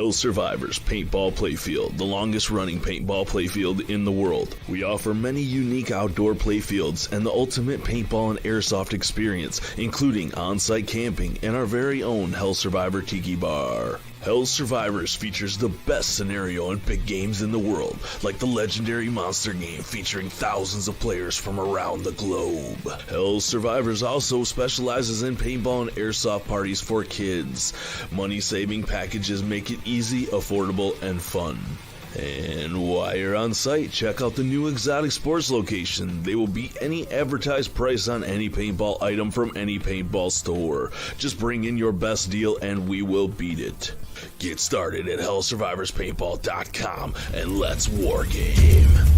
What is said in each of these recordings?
Hell Survivors Paintball Playfield, the longest running paintball playfield in the world. We offer many unique outdoor playfields and the ultimate paintball and airsoft experience, including on-site camping and our very own Hell Survivor Tiki Bar. Hell Survivors features the best scenario and big games in the world, like the legendary monster game featuring thousands of players from around the globe. Hell Survivors also specializes in paintball and airsoft parties for kids. Money-saving packages make it easy, affordable, and fun. And while you're on site, check out the new Exotic Sports location. They will beat any advertised price on any paintball item from any paintball store. Just bring in your best deal and we will beat it. Get started at hellsurvivorspaintball.com and let's wargame.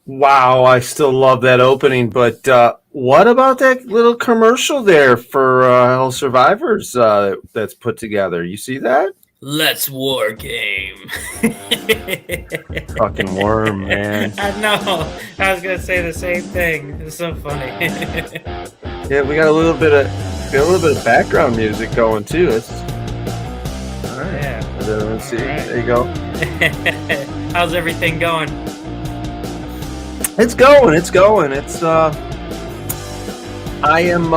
Wow, I still love that opening, but what about that little commercial there for Hell Survivors that's put together? You see that? Let's war game. Fucking worm, man. I know. I was gonna say the same thing. It's so funny. Yeah, we got a little bit of background music going too. It's all right. Yeah. Let's see. Right. There you go. How's everything going? It's going. It's I am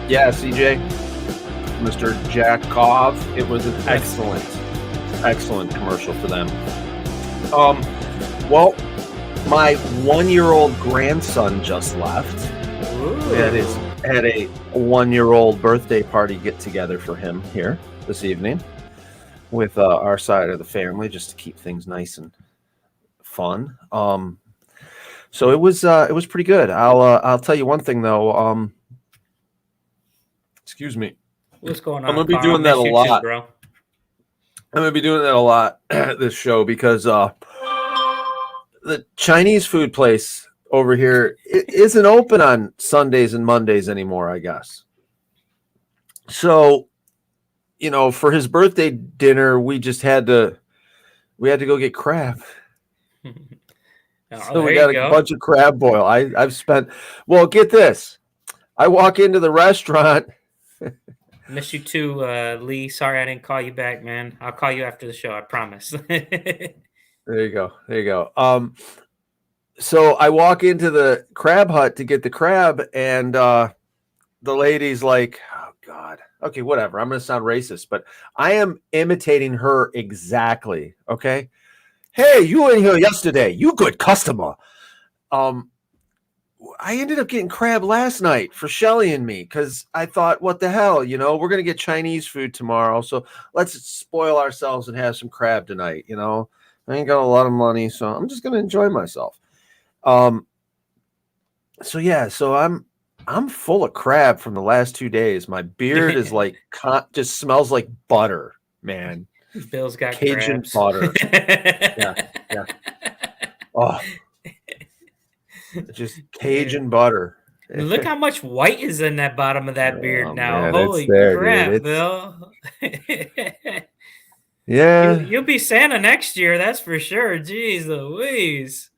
CJ, Mr. Jakov. It was an excellent commercial for them. Well, my 1-year-old grandson just left. Ooh. We had a 1-year-old birthday party get together for him here this evening with our side of the family, just to keep things nice and fun. So it was pretty good. I'll tell you one thing though. Excuse me. What's going on? I'm gonna be Carl? doing that a Miss you lot. too, bro. I'm gonna be doing that a lot this show because the Chinese food place over here isn't open on Sundays and Mondays anymore, I guess. So, for his birthday dinner, we had to go get crab. So we got a bunch of crab boil. I've spent. Well, get this. I walk into the restaurant. Miss you too, Lee. Sorry I didn't call you back, man. I'll call you after the show. I promise. There you go. So I walk into the crab hut to get the crab, and the lady's like, "Oh God, okay, whatever. I'm going to sound racist, but I am imitating her exactly." Okay. Hey, you were in here yesterday. You good customer. I ended up getting crab last night for Shelly and me because I thought, what the hell? We're going to get Chinese food tomorrow. So let's spoil ourselves and have some crab tonight. I ain't got a lot of money, so I'm just going to enjoy myself. So I'm full of crab from the last 2 days. My beard is just smells like butter, man. Bill's got Cajun crabs. butter. Yeah. Oh, just Cajun butter. Look how much white is in that bottom of that beard now. Man, Holy there, crap, dude. Bill. Yeah. You'll be Santa next year, that's for sure. Jeez Louise.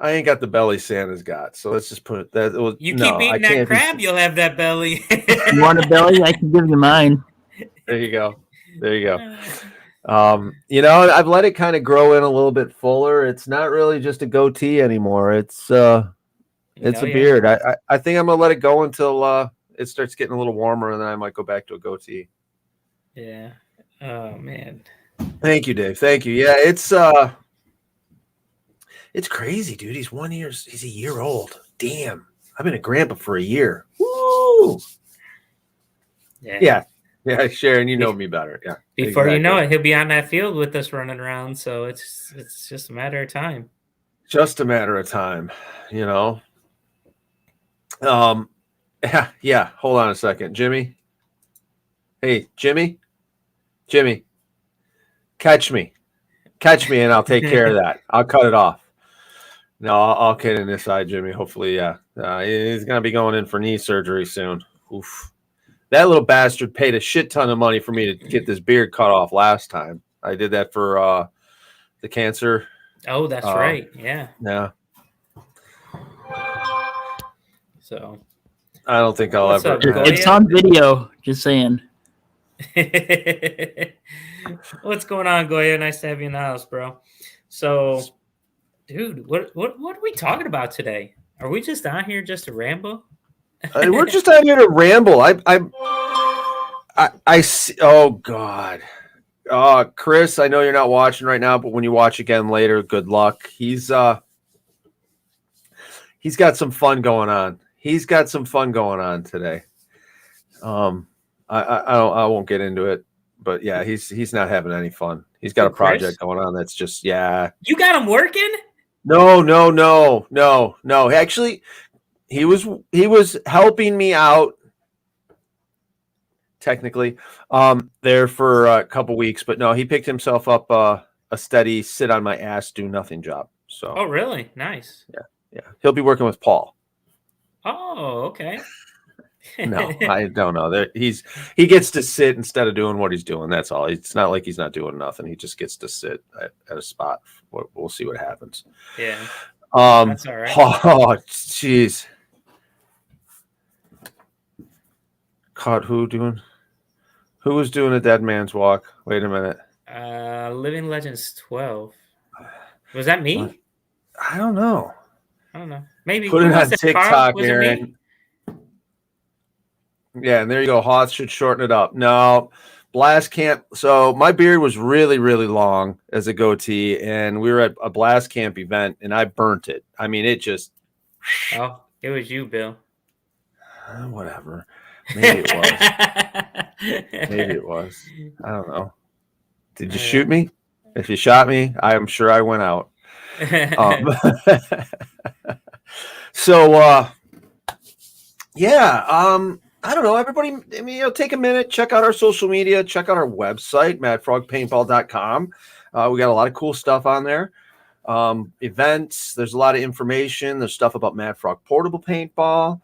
I ain't got the belly Santa's got, so let's just put it that. Keep eating that crab, you'll have that belly. You want a belly? I can give you mine. There you go. I've let it kind of grow in a little bit fuller. It's not really just a goatee anymore. It's a beard. I think I'm gonna let it go until it starts getting a little warmer, and then I might go back to a goatee. Yeah. Oh man. Thank you, Dave. Thank you. Yeah, it's crazy, dude. He's a year old. Damn. I've been a grandpa for a year. Woo! Yeah, Sharon, you know me better. Yeah. Before you know it, he'll be on that field with us running around. So it's just a matter of time. Just a matter of time, Yeah. Hold on a second, Jimmy. Hey, Jimmy, catch me, and I'll take care of that. I'll cut it off. No, I'll kid in this side, Jimmy. Hopefully, yeah. He's gonna be going in for knee surgery soon. Oof. That little bastard paid a shit ton of money for me to get this beard cut off last time. I did that for the cancer. Oh, that's right. Yeah. Yeah. So I don't think I'll What's ever. up, Goya? It's on video. Just saying. what's going on, Goya? Nice to have you in the house, bro. So, dude, what are we talking about today? Are we just on here just to ramble? We're just out here to ramble. I see. Oh God. Chris, I know you're not watching right now, but when you watch again later, good luck. He's got some fun going on. He's got some fun going on today. I won't get into it, but yeah, he's not having any fun. He's got a project going on that's just yeah. You got him working? No. Actually, he was helping me out technically there for a couple weeks, but no, he picked himself up a steady sit on my ass do nothing job. So Oh, really? Nice. Yeah. He'll be working with Paul. Oh, okay. No, I don't know. He gets to sit instead of doing what he's doing. That's all. It's not like he's not doing nothing. He just gets to sit at a spot. We'll see what happens. Yeah. That's all right. Oh, jeez. Caught who was doing a dead man's walk? Wait a minute. Living Legends 12. Was that me? What? I don't know. Maybe put it on TikTok, Aaron. Yeah, and there you go. Hoth should shorten it up. No, Blast Camp. So my beard was really, really long as a goatee, and we were at a Blast Camp event, and I burnt it. I mean, it just. Oh, it was you, Bill. Whatever. Maybe it was. I don't know. Did you shoot me? If you shot me, I'm sure I went out. So, yeah. I don't know. Everybody, take a minute, check out our social media, check out our website, madfrogpaintball.com. We got a lot of cool stuff on there. Events, there's a lot of information. There's stuff about Mad Frog Portable Paintball.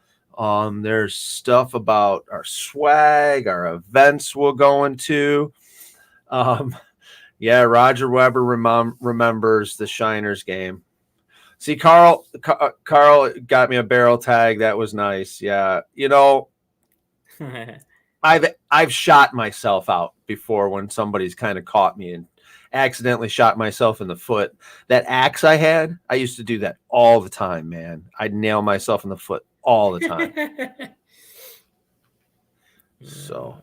There's stuff about our swag, our events we're going to. Yeah, Roger Weber remembers the Shiners game. See, Carl got me a barrel tag. That was nice. Yeah, I've shot myself out before when somebody's kind of caught me and accidentally shot myself in the foot. That axe I had, I used to do that all the time, man. I'd nail myself in the foot all the time. So,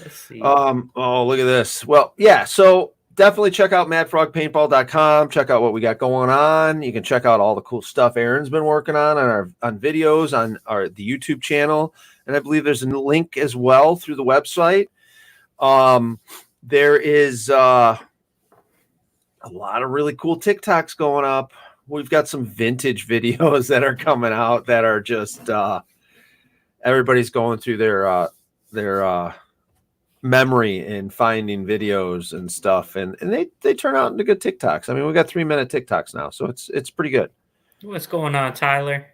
let's see. Oh, look at this. Well, yeah, so definitely check out madfrogpaintball.com. Check out what we got going on. You can check out all the cool stuff Aaron's been working on videos on the YouTube channel. And I believe there's a link as well through the website. There is a lot of really cool TikToks going up. We've got some vintage videos that are coming out that are just everybody's going through their memory and finding videos and stuff, and they turn out into good TikToks. I mean, we got 3-minute TikToks now, so it's pretty good. What's going on, Tyler?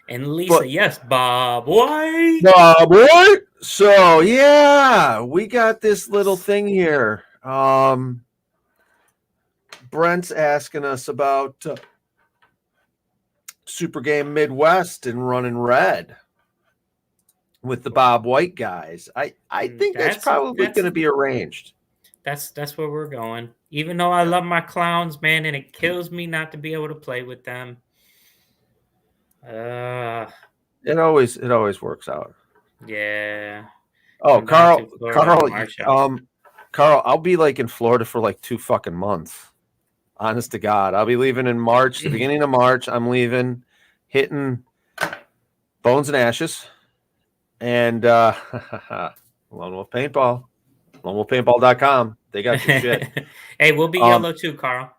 And Lisa, yes, Bob White. Bob White. So yeah, we got this little thing here. Brent's asking us about Super Game Midwest and Running Red with the Bob White guys. I think that's probably going to be arranged. That's where we're going. Even though I love my clowns, man, and it kills me not to be able to play with them. It always works out. Yeah. Oh, Carl, I'll be like in Florida for like 2 fucking months. Honest to God, I'll be leaving in March, the beginning of March. I'm leaving, hitting Bones and Ashes, and Lone Wolf Paintball, lonewolfpaintball.com. They got your shit. Hey, we'll be yellow too, Carl.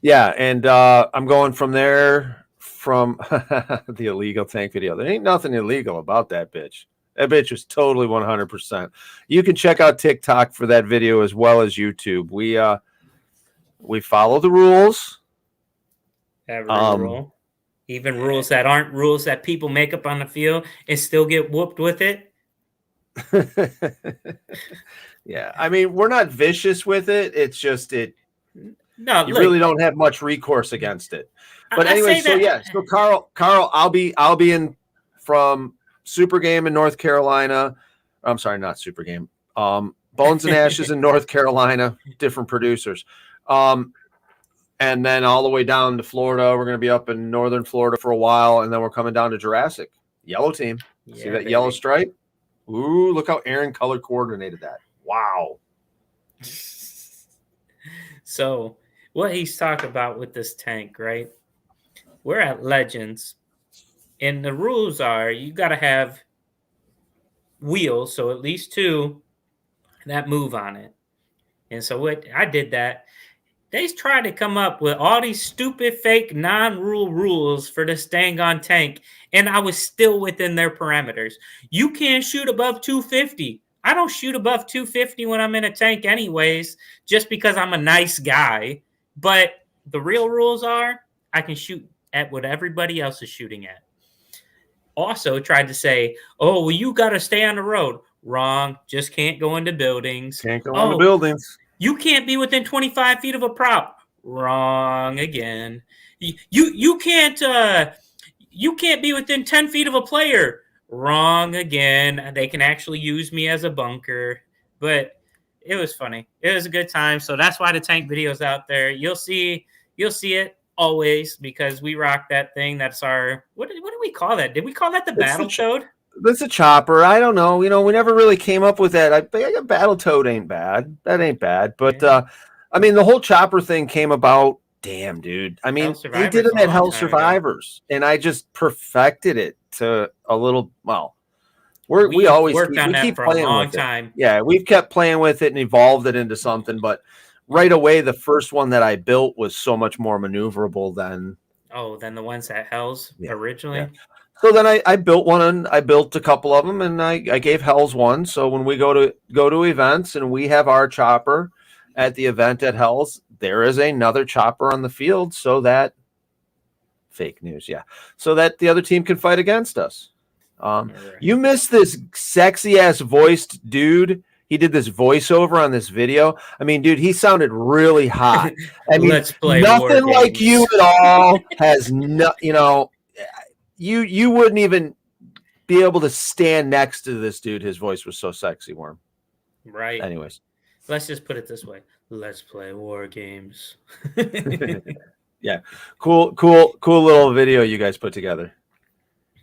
Yeah, and I'm going from there from the illegal tank video. There ain't nothing illegal about that bitch. That bitch was totally 100%. You can check out TikTok for that video as well as YouTube. We follow the rules. Every rule. Even rules that aren't rules that people make up on the field and still get whooped with it. Yeah, I mean, we're not vicious with it. It's just No, you look, really don't have much recourse against it. But I anyway, say so that- yeah, so Carl, I'll be in from Super Game in North Carolina. I'm sorry, not Super Game. Bones and Ashes in North Carolina, different producers. And then all the way down to Florida. We're going to be up in northern Florida for a while, and then we're coming down to Jurassic. Yellow team. See that yellow stripe? Ooh, look how Aaron color coordinated that. Wow. So what he's talking about with this tank, right? We're at Legends, and the rules are you got to have wheels, so at least 2 that move on it. And so what I did that. They tried to come up with all these stupid, fake, non-rule rules for this dang on tank, and I was still within their parameters. You can't shoot above 250. I don't shoot above 250 when I'm in a tank anyways, just because I'm a nice guy. But the real rules are I can shoot at what everybody else is shooting at. Also tried to say, oh, well, you got to stay on the road. Wrong. Just can't go into buildings. Can't go into buildings. You can't be within 25 feet of a prop. Wrong again. You can't be within 10 feet of a player. Wrong again. They can actually use me as a bunker. But it was funny. It was a good time. So that's why the tank video's out there. You'll see it always because we rock that thing. That's our what did we call that? Did we call that the Battletoad? That's a chopper. I don't know. We never really came up with that. I Battletoad ain't bad. That ain't bad. But I mean, the whole chopper thing came about. Damn, dude. I mean, they did it at Hell Survivors, and I just perfected it to a little. Well, we always worked on that keep for a playing long with it. time. Yeah, we've kept playing with it and evolved it into something. But right away, the first one that I built was so much more maneuverable than the ones at Hell's originally. Yeah. So then I built one, and I built a couple of them, and I gave Hell's one. So when we go to events and we have our chopper at the event at Hell's, there is another chopper on the field, so that fake news, so that the other team can fight against us. You missed this sexy ass voiced dude. He did this voiceover on this video. I mean, dude, he sounded really hot. I mean, Let's play nothing war like games. you at all. Has no, You wouldn't even be able to stand next to this dude. His voice was so sexy, Worm. Right. Anyways. Let's just put it this way. Let's play war games. Yeah. Cool little video you guys put together.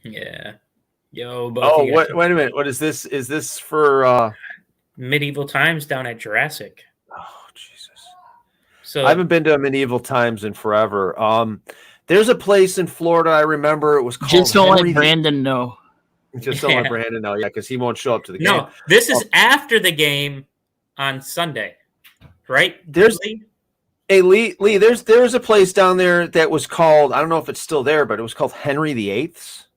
Yeah. Yo, wait a minute. What is this? Is this for medieval times down at Jurassic? Oh, Jesus. So I haven't been to medieval times in forever. There's a place in Florida, I remember it was called Just don't Henry let Brandon know. Just don't let Brandon know, because he won't show up to the game. No, this is after the game on Sunday, right? There's Lee, there's a place down there that was called, I don't know if it's still there, but it was called Henry VIII's.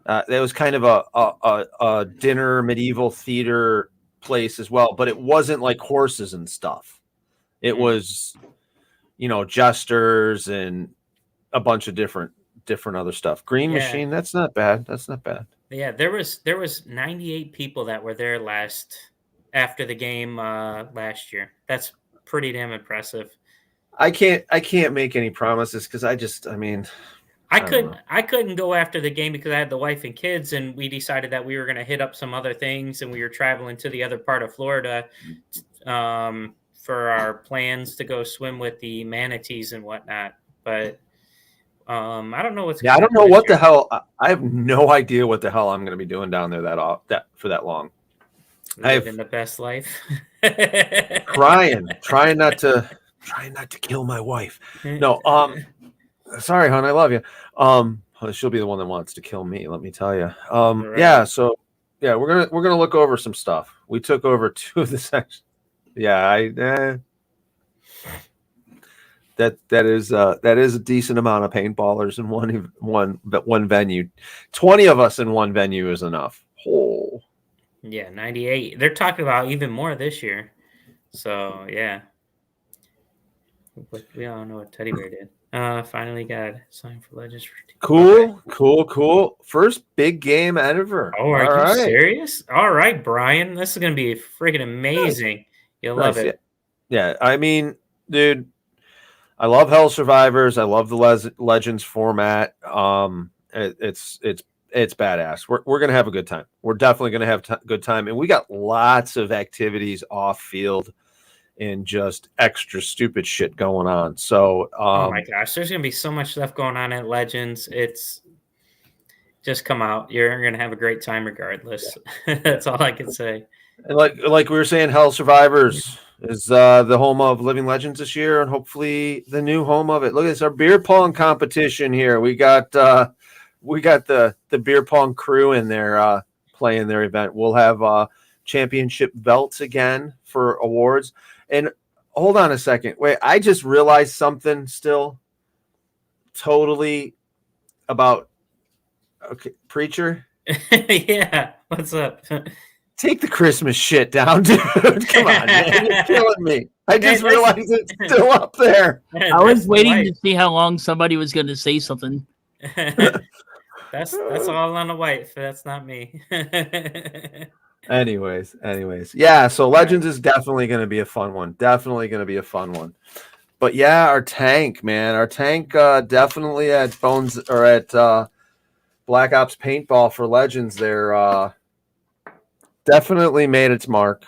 That was kind of a dinner medieval theater place as well, but it wasn't like horses and stuff. It was, jesters and a bunch of different other stuff. Green Machine, that's not bad. Yeah, there was 98 people that were there after the game last year. That's pretty damn impressive. I can't make any promises because I couldn't go after the game because I had the wife and kids, and we decided that we were going to hit up some other things, and we were traveling to the other part of Florida for our plans to go swim with the manatees and whatnot. But I don't know what's. Yeah, I don't know what the hell. I have no idea what the hell I'm going to be doing down there for that long. Living the best life. trying not to kill my wife. No, sorry, hon, I love you. She'll be the one that wants to kill me. Let me tell you. Right. Yeah. So, yeah, we're gonna look over some stuff. We took over 2 of the sections. Yeah, That is a decent amount of paintballers in one venue. 20 of us in one venue is enough. Oh. Yeah, 98. They're talking about even more this year. So yeah. But we all know what Teddy Bear did. Finally got signed for Legends. Cool. First big game ever. Oh, are All you right. serious? All right, Brian. This is gonna be freaking amazing. You'll love Nice, it. Yeah. I mean, dude, I love Hell Survivors. I love the Legends format. It's badass. We're gonna have a good time. We're definitely gonna have a good time, and we got lots of activities off field and just extra stupid shit going on. So, Oh my gosh, there's gonna be so much stuff going on at Legends. It's just come out. You're gonna have a great time regardless. That's all I can say. and like we were saying, Hell Survivors is the home of Living Legends this year, and hopefully the new home of it. Look at this, our beer pong competition here. We got the beer pong crew in there playing their event. We'll have championship belts again for awards. And hold on a second. Wait, I just realized something still totally about Preacher. Yeah, what's up? Take the Christmas shit down, dude. Come on, man. You're killing me. I just realized it's still up there. I was waiting to see how long somebody was going to say something. That's all on the white. That's not me. Anyways. Yeah, so Legends is definitely going to be a fun one. But yeah, our tank, man. Our tank definitely at Bones or at Black Ops Paintball for Legends there definitely made its mark.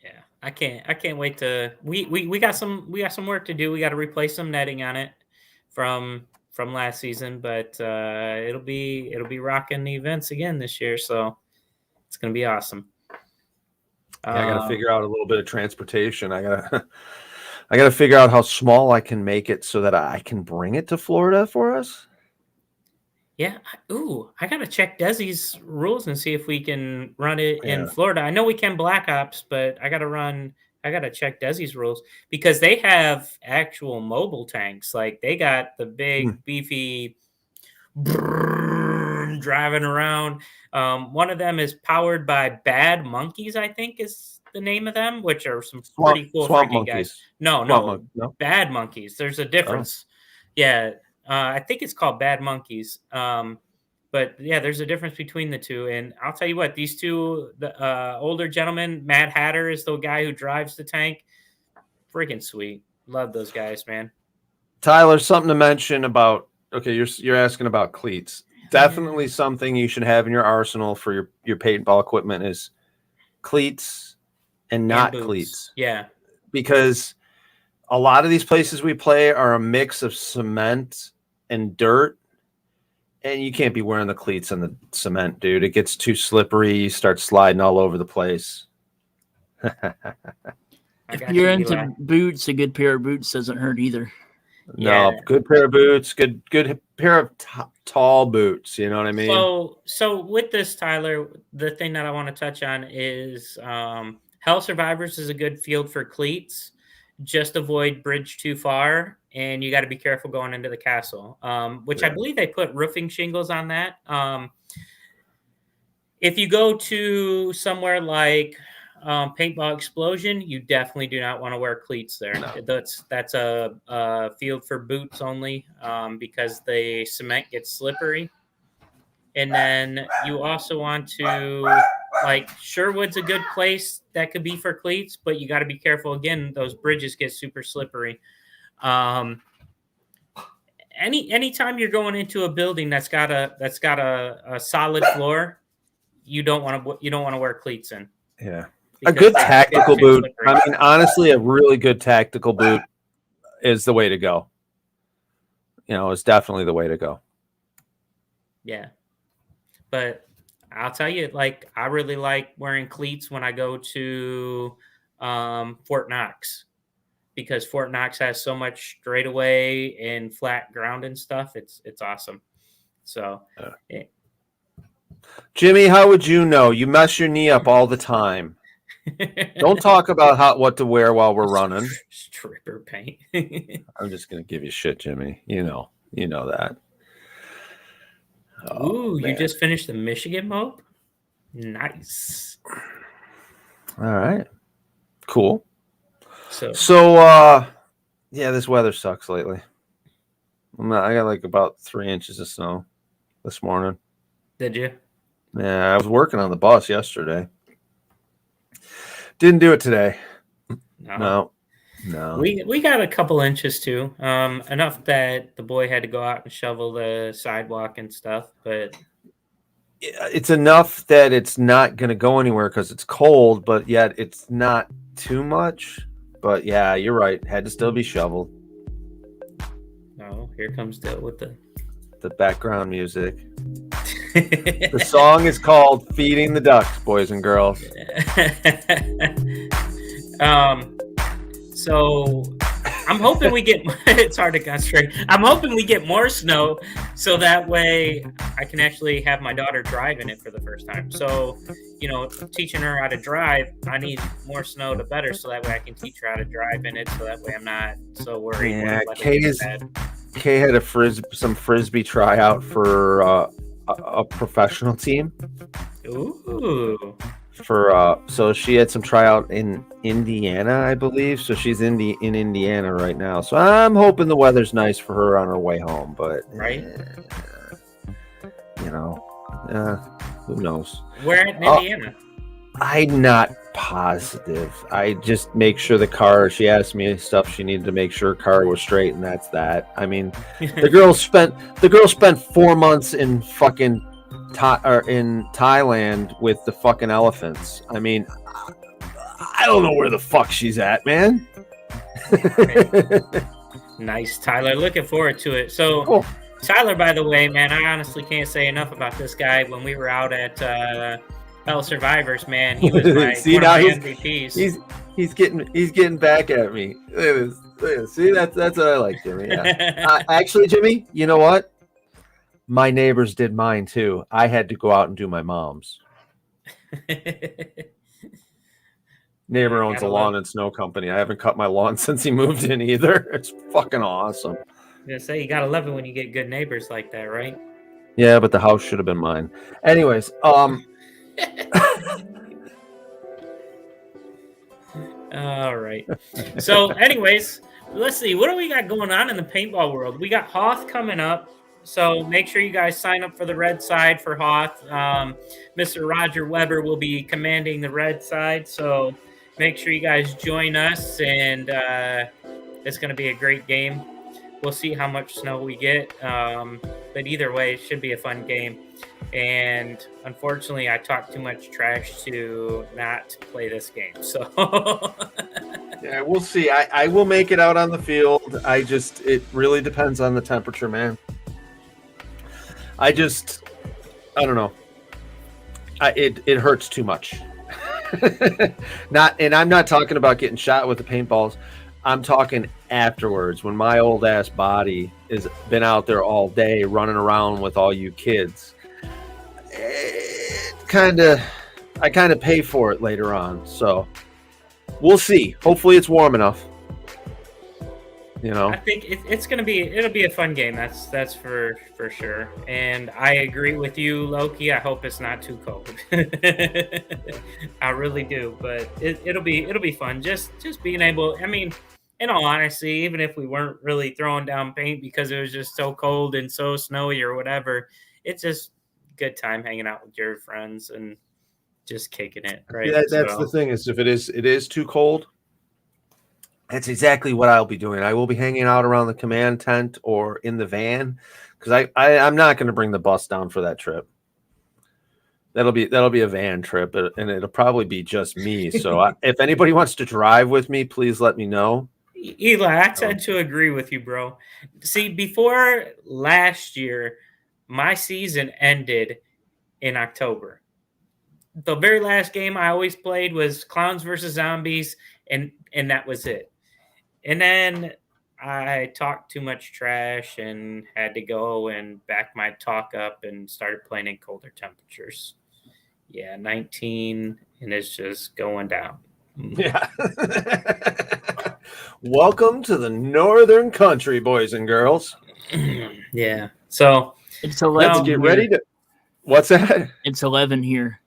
Yeah, I can't wait to we got some work to do. We got to replace some netting on it from last season, but it'll be rocking the events again this year, so it's gonna be awesome. Yeah, I gotta figure out a little bit of transportation. I gotta figure out how small I can make it so that I can bring it to Florida for us. Yeah. I gotta check Desi's rules and see if we can run it in Florida. I know we can Black Ops, but I gotta check Desi's rules because they have actual mobile tanks. Like they got the big beefy driving around. One of them is powered by Bad Monkeys, I think is the name of them, which are some pretty cool freaking guys. No, Bad Monkeys. There's a difference. Yeah. I think it's called Bad Monkeys. But yeah, there's a difference between the two. And I'll tell you what, these two, the older gentlemen, Mad Hatter is the guy who drives the tank. Freaking sweet. Love those guys, man. Tyler, something to mention about, okay, you're asking about cleats. Definitely something you should have in your arsenal for your paintball equipment is cleats and not cleats. Yeah. Because a lot of these places we play are a mix of cement and dirt, and you can't be wearing the cleats on the cement, dude. It gets too slippery. You start sliding all over the place. If you're into boots, a good pair of boots doesn't hurt either. No, good pair of boots, good pair of tall boots. You know what I mean? So with this, Tyler, the thing that I want to touch on is Hell Survivors is a good field for cleats. Just avoid bridge too far, and you got to be careful going into the castle, which I believe they put roofing shingles on that. If you go to somewhere like Paintball Explosion, you definitely do not want to wear cleats there. No. That's a field for boots only because the cement gets slippery. And then you also want to, like, Sherwood's a good place that could be for cleats, but you got to be careful. Again, those bridges get super slippery. Anytime you're going into a building that's got a solid floor, you don't want to wear cleats in. Yeah, a good tactical boot. I mean, honestly, a really good tactical boot is the way to go. You know, it's definitely the way to go. Yeah. But I'll tell you, like, I really like wearing cleats when I go to Fort Knox because Fort Knox has so much straightaway and flat ground and stuff. It's awesome. So, Jimmy, how would you know? You mess your knee up all the time. Don't talk about what to wear while we're running. Stripper paint. I'm just gonna give you shit, Jimmy. You know that. Ooh, you man. just finished the Michigan mope? Nice. All right. Cool. So yeah, this weather sucks lately. I got like about 3 inches of snow this morning. did you? Yeah, I was working on the bus yesterday. Didn't do it today. No. We got a couple inches too. Enough that the boy had to go out and shovel the sidewalk and stuff, but It's enough that it's not going to go anywhere because it's cold, but yet it's not too much. But yeah, you're right. Had to still be shoveled. no, here comes Dill with The background music. The song is called Feeding the Ducks, boys and girls. So I'm hoping we get it's hard to concentrate. I'm hoping we get more snow so that way I can actually have my daughter drive in it for the first time. So, teaching her how to drive, I need more snow to better so that way I can teach her how to drive in it so that way I'm not so worried. Yeah, Kay had some frisbee tryout for a professional team. Ooh. So she had some tryout in Indiana, I believe. So she's in Indiana right now. So I'm hoping the weather's nice for her on her way home. But right, who knows? Where in Indiana? I'm not positive. I just make sure the car. She asked me stuff she needed to make sure her car was straight, and that's that. I mean, the girl spent 4 months in fucking in Thailand with the fucking elephants. I mean, I don't know where the fuck she's at, man. Nice, Tyler. Looking forward to it. So, Cool. Tyler, by the way, man, I honestly can't say enough about this guy. When we were out at Hell Survivors, man, he was my See, one now of my MVPs. he's getting back at me. Look at this. See, that's what I like, Jimmy. Yeah. Actually, Jimmy, you know what? My neighbors did mine too. I had to go out and do my mom's. Neighbor owns a lawn and snow company. I haven't cut my lawn since he moved in either. It's fucking awesome. I was gonna say, you gotta love it when you get good neighbors like that, right? Yeah, but the house should have been mine. Anyways, All right. So, anyways, let's see. What do we got going on in the paintball world? We got Hoth coming up. So make sure you guys sign up for the red side for Hoth. Mr. Roger Weber will be commanding the red side. So make sure you guys join us. And it's going to be a great game. We'll see how much snow we get. But either way, it should be a fun game. And unfortunately, I talked too much trash to not play this game. So yeah, we'll see. I will make it out on the field. It really depends on the temperature, man. I don't know. It hurts too much. I'm not talking about getting shot with the paintballs. I'm talking afterwards when my old ass body has been out there all day running around with all you kids. I kind of pay for it later on. So we'll see. Hopefully it's warm enough. I think it'll be a fun game. That's for sure. And I agree with you, Loki. I hope it's not too cold. I really do, but it'll be fun. Just being able. I mean, in all honesty, even if we weren't really throwing down paint because it was just so cold and so snowy or whatever, it's just good time hanging out with your friends and just kicking it. Right? Yeah, that's the thing is if it is too cold. That's exactly what I'll be doing. I will be hanging out around the command tent or in the van because I'm not going to bring the bus down for that trip. That'll be a van trip, and it'll probably be just me. So if anybody wants to drive with me, please let me know. Eli, I tend to agree with you, bro. See, before last year, my season ended in October. The very last game I always played was Clowns versus Zombies, and that was it. And then I talked too much trash and had to go and back my talk up and started playing in colder temperatures. Yeah, 19, and it's just going down. Yeah. Welcome to the northern country, boys and girls. Yeah. So It's 11. Let's get here. ready to. What's that? It's 11 here.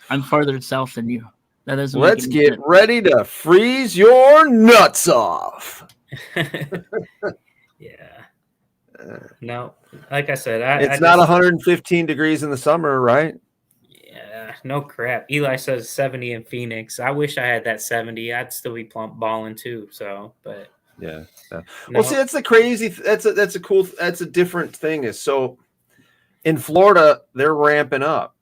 I'm farther south than you. That doesn't. Let's make any get sense. ready to freeze your nuts off. yeah. No, like I said, It's not 115 degrees in the summer, right? Yeah, no crap. Eli says 70 in Phoenix. I wish I had that 70. I'd still be plump balling too. So, but yeah. No. Well, see, that's the crazy. That's a different thing. Is so in Florida they're ramping up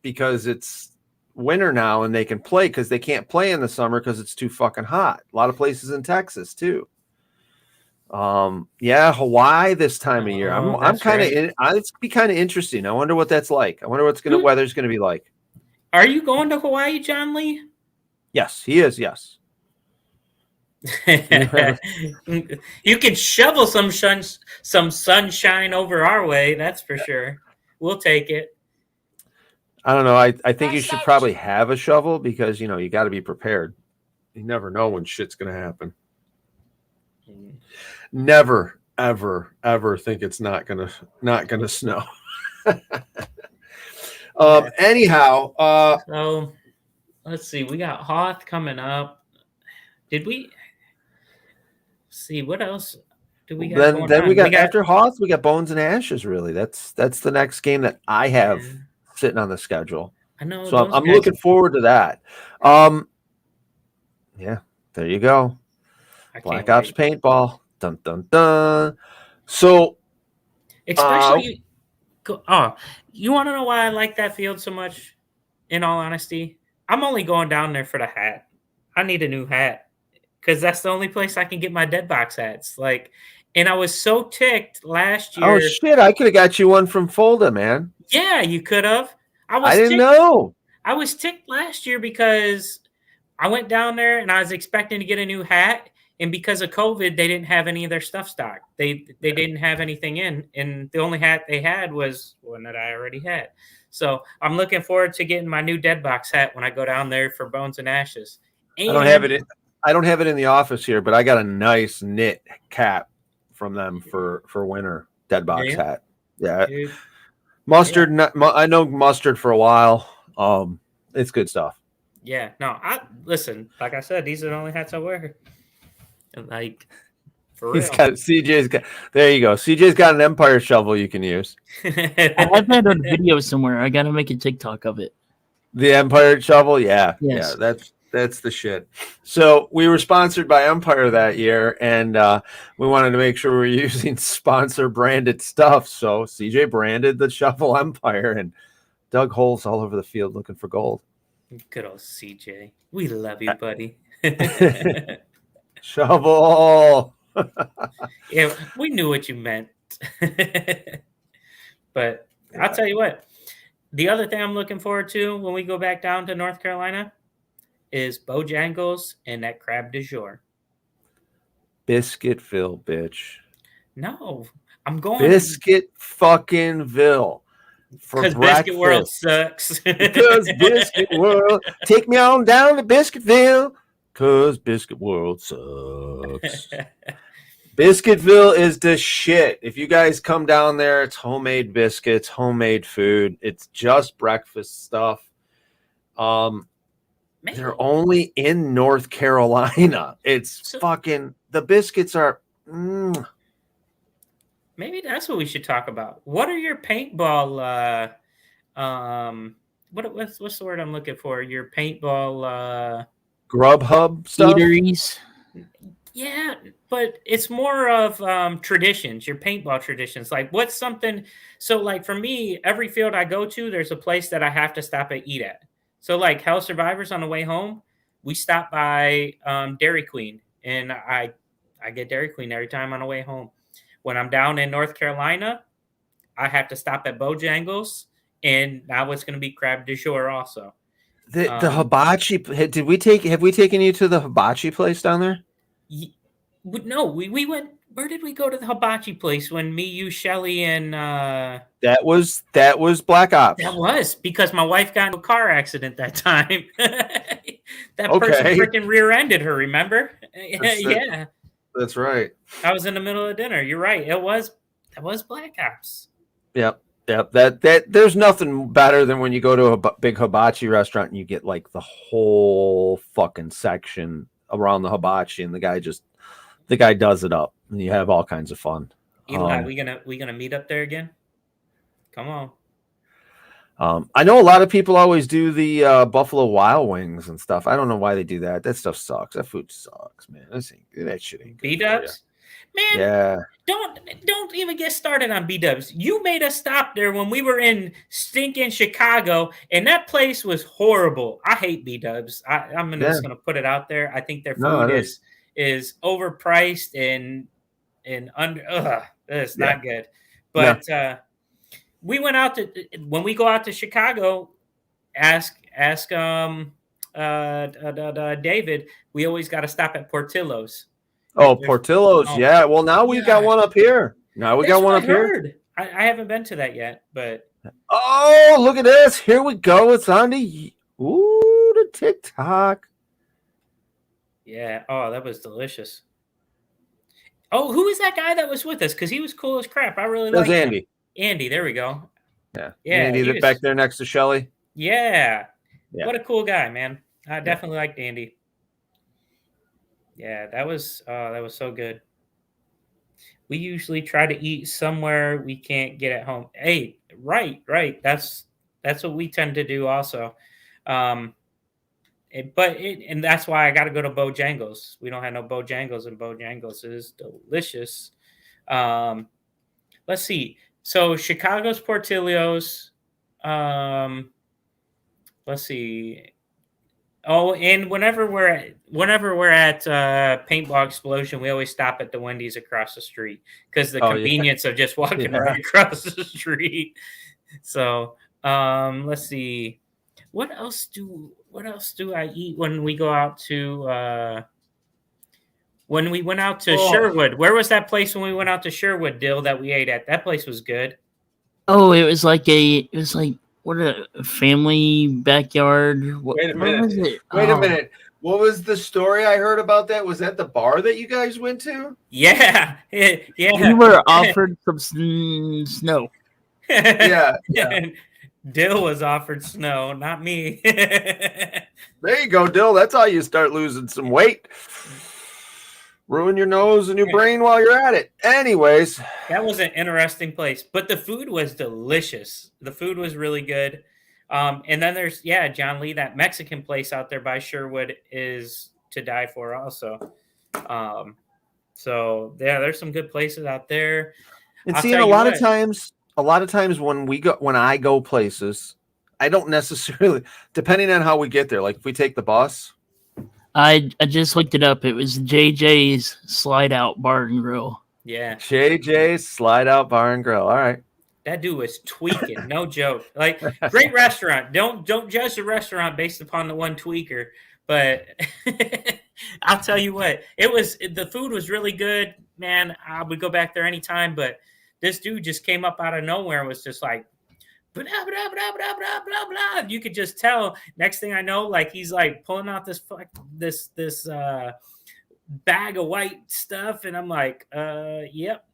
because it's winter now and they can play because they can't play in the summer because it's too fucking hot. A lot of places in Texas too. Yeah, Hawaii this time of year. I'm kind of it's be kind of interesting. I wonder what that's like. I wonder what's weather's gonna be like. Are you going to Hawaii, John Lee? Yes, he is. Yes. You can shovel some sunshine over our way. That's for sure. We'll take it. I don't know. I think you should probably have a shovel because you got to be prepared. You never know when shit's gonna happen. Never, ever, ever think it's not gonna snow. Anyhow, so let's see. We got Hoth coming up. Did we see what else? Do we got? Then we got after Hoth, we got Bones and Ashes. Really, that's the next game that I have sitting on the schedule. I know. So I'm looking forward to that. Yeah, there you go. Black Ops paintball. Dun dun dun. So, especially, you want to know why I like that field so much? In all honesty, I'm only going down there for the hat. I need a new hat because that's the only place I can get my dead box hats. And I was so ticked last year. Oh shit! I could have got you one from Folda, man. Yeah, you could have. I didn't know. I was ticked last year because I went down there and I was expecting to get a new hat. And because of COVID, they didn't have any of their stuff stocked. They didn't have anything in. And the only hat they had was one that I already had. So I'm looking forward to getting my new dead box hat when I go down there for Bones and Ashes. And I don't have it in the office here, but I got a nice knit cap from them for winter dead box hat. Yeah. Dude. Mustard. Yeah. I know Mustard for a while. It's good stuff. Yeah. No, listen, like I said, these are the only hats I wear. For real. There you go. CJ's got an Empire shovel you can use. I have that on video somewhere. I got to make a TikTok of it. The Empire shovel. Yeah. Yes. Yeah. That's the shit. So we were sponsored by Empire that year and we wanted to make sure we were using sponsor branded stuff. So CJ branded the shovel Empire and dug holes all over the field looking for gold. Good old CJ. We love you, buddy. Shovel. Yeah, we knew what you meant. But I'll tell you what, the other thing I'm looking forward to when we go back down to North Carolina is Bojangles and that crab du jour. Biscuitville, bitch. No, I'm going Biscuit fucking Ville. Because Biscuit World sucks. Because Biscuit World. Take me on down to Biscuitville. Because Biscuit World sucks. Biscuitville is the shit. If you guys come down there, it's homemade biscuits, homemade food. It's just breakfast stuff. They're only in North Carolina. It's fucking, the biscuits are. Maybe that's what we should talk about. What are your paintball? What's the word I'm looking for? Your paintball. Grubhub stuff. Eateries. Yeah, but it's more of traditions, your paintball traditions. Like what's something, so like for me, every field I go to, there's a place that I have to stop and eat at. So like Hell Survivors on the way home, we stop by Dairy Queen and I get Dairy Queen every time on the way home. When I'm down in North Carolina, I have to stop at Bojangles and now it's going to be crab du jour also. The hibachi, have we taken you to the hibachi place down there? No, we went Where did we go to the hibachi place when me, you, Shelly, and That was Black Ops. that was because my wife got into a car accident that time. That person Okay. freaking rear-ended her, remember? Yeah. That's right. I was in the middle of dinner. You're right. That was Black Ops. Yep. That there's nothing better than when you go to a big hibachi restaurant and you get like the whole fucking section around the hibachi, and the guy does it up, and you have all kinds of fun. Eli, we gonna meet up there again? Come on. I know a lot of people always do the Buffalo Wild Wings and stuff. I don't know why they do that. That stuff sucks. That food sucks, man. That shit ain't good. B-dubs? Man, yeah. Don't even get started on B-dubs. You made us stop there when we were in stinking Chicago, and that place was horrible. I hate B-dubs. I'm just gonna put it out there. I think their food is overpriced and under. It's not good. But we went out to when we go out to Chicago. Ask David. We always got to stop at Portillo's. Oh, Portillo's. Yeah. Well, now we've got one up here. Now we got one up here. I haven't been to that yet, but oh, look at this. Here we go. It's on the TikTok. Yeah. Oh, that was delicious. Oh, who is that guy that was with us? Because he was cool as crap. I really liked him. Andy. Andy, there we go. Yeah. Andy back there next to Shelly. Yeah. What a cool guy, man. I definitely liked Andy. Yeah, that was so good. We usually try to eat somewhere we can't get at home. Hey, right. That's what we tend to do also. And that's why I got to go to Bojangles. We don't have no Bojangles, and Bojangles is delicious. Let's see. So Chicago's Portillo's. Let's see. Oh, and whenever we're at Paintball Explosion, we always stop at the Wendy's across the street because the convenience of just walking right across the street. So let's see. What else do I eat when we go out to when we went out to Sherwood? Where was that place when we went out to Sherwood, Dill, that we ate at? That place was good. Oh, it was like what a family backyard. Wait a minute. Wait a minute. What was the story I heard about that? Was that the bar that you guys went to? Yeah. We were offered some snow. Yeah. Dill was offered snow, not me. There you go, Dill. That's how you start losing some weight. Ruin your nose and your brain while you're at it. Anyways. That was an interesting place, but the food was delicious. The food was really good. And then there's, John Lee, that Mexican place out there by Sherwood is to die for also. So there's some good places out there. And see, a lot of times when I go places, I don't necessarily, depending on how we get there, like if we take the bus. I just looked it up. It was JJ's Slide Out Bar and Grill. Yeah. JJ's Slide Out Bar and Grill. All right. That dude was tweaking, no joke. Like, great restaurant. Don't judge the restaurant based upon the one tweaker. But I'll tell you what, the food was really good, man. I would go back there anytime. But this dude just came up out of nowhere and was just like, blah, blah, blah, blah, blah, blah, blah, blah. You could just tell. Next thing I know, like he's like pulling out this bag of white stuff, and I'm like, yep.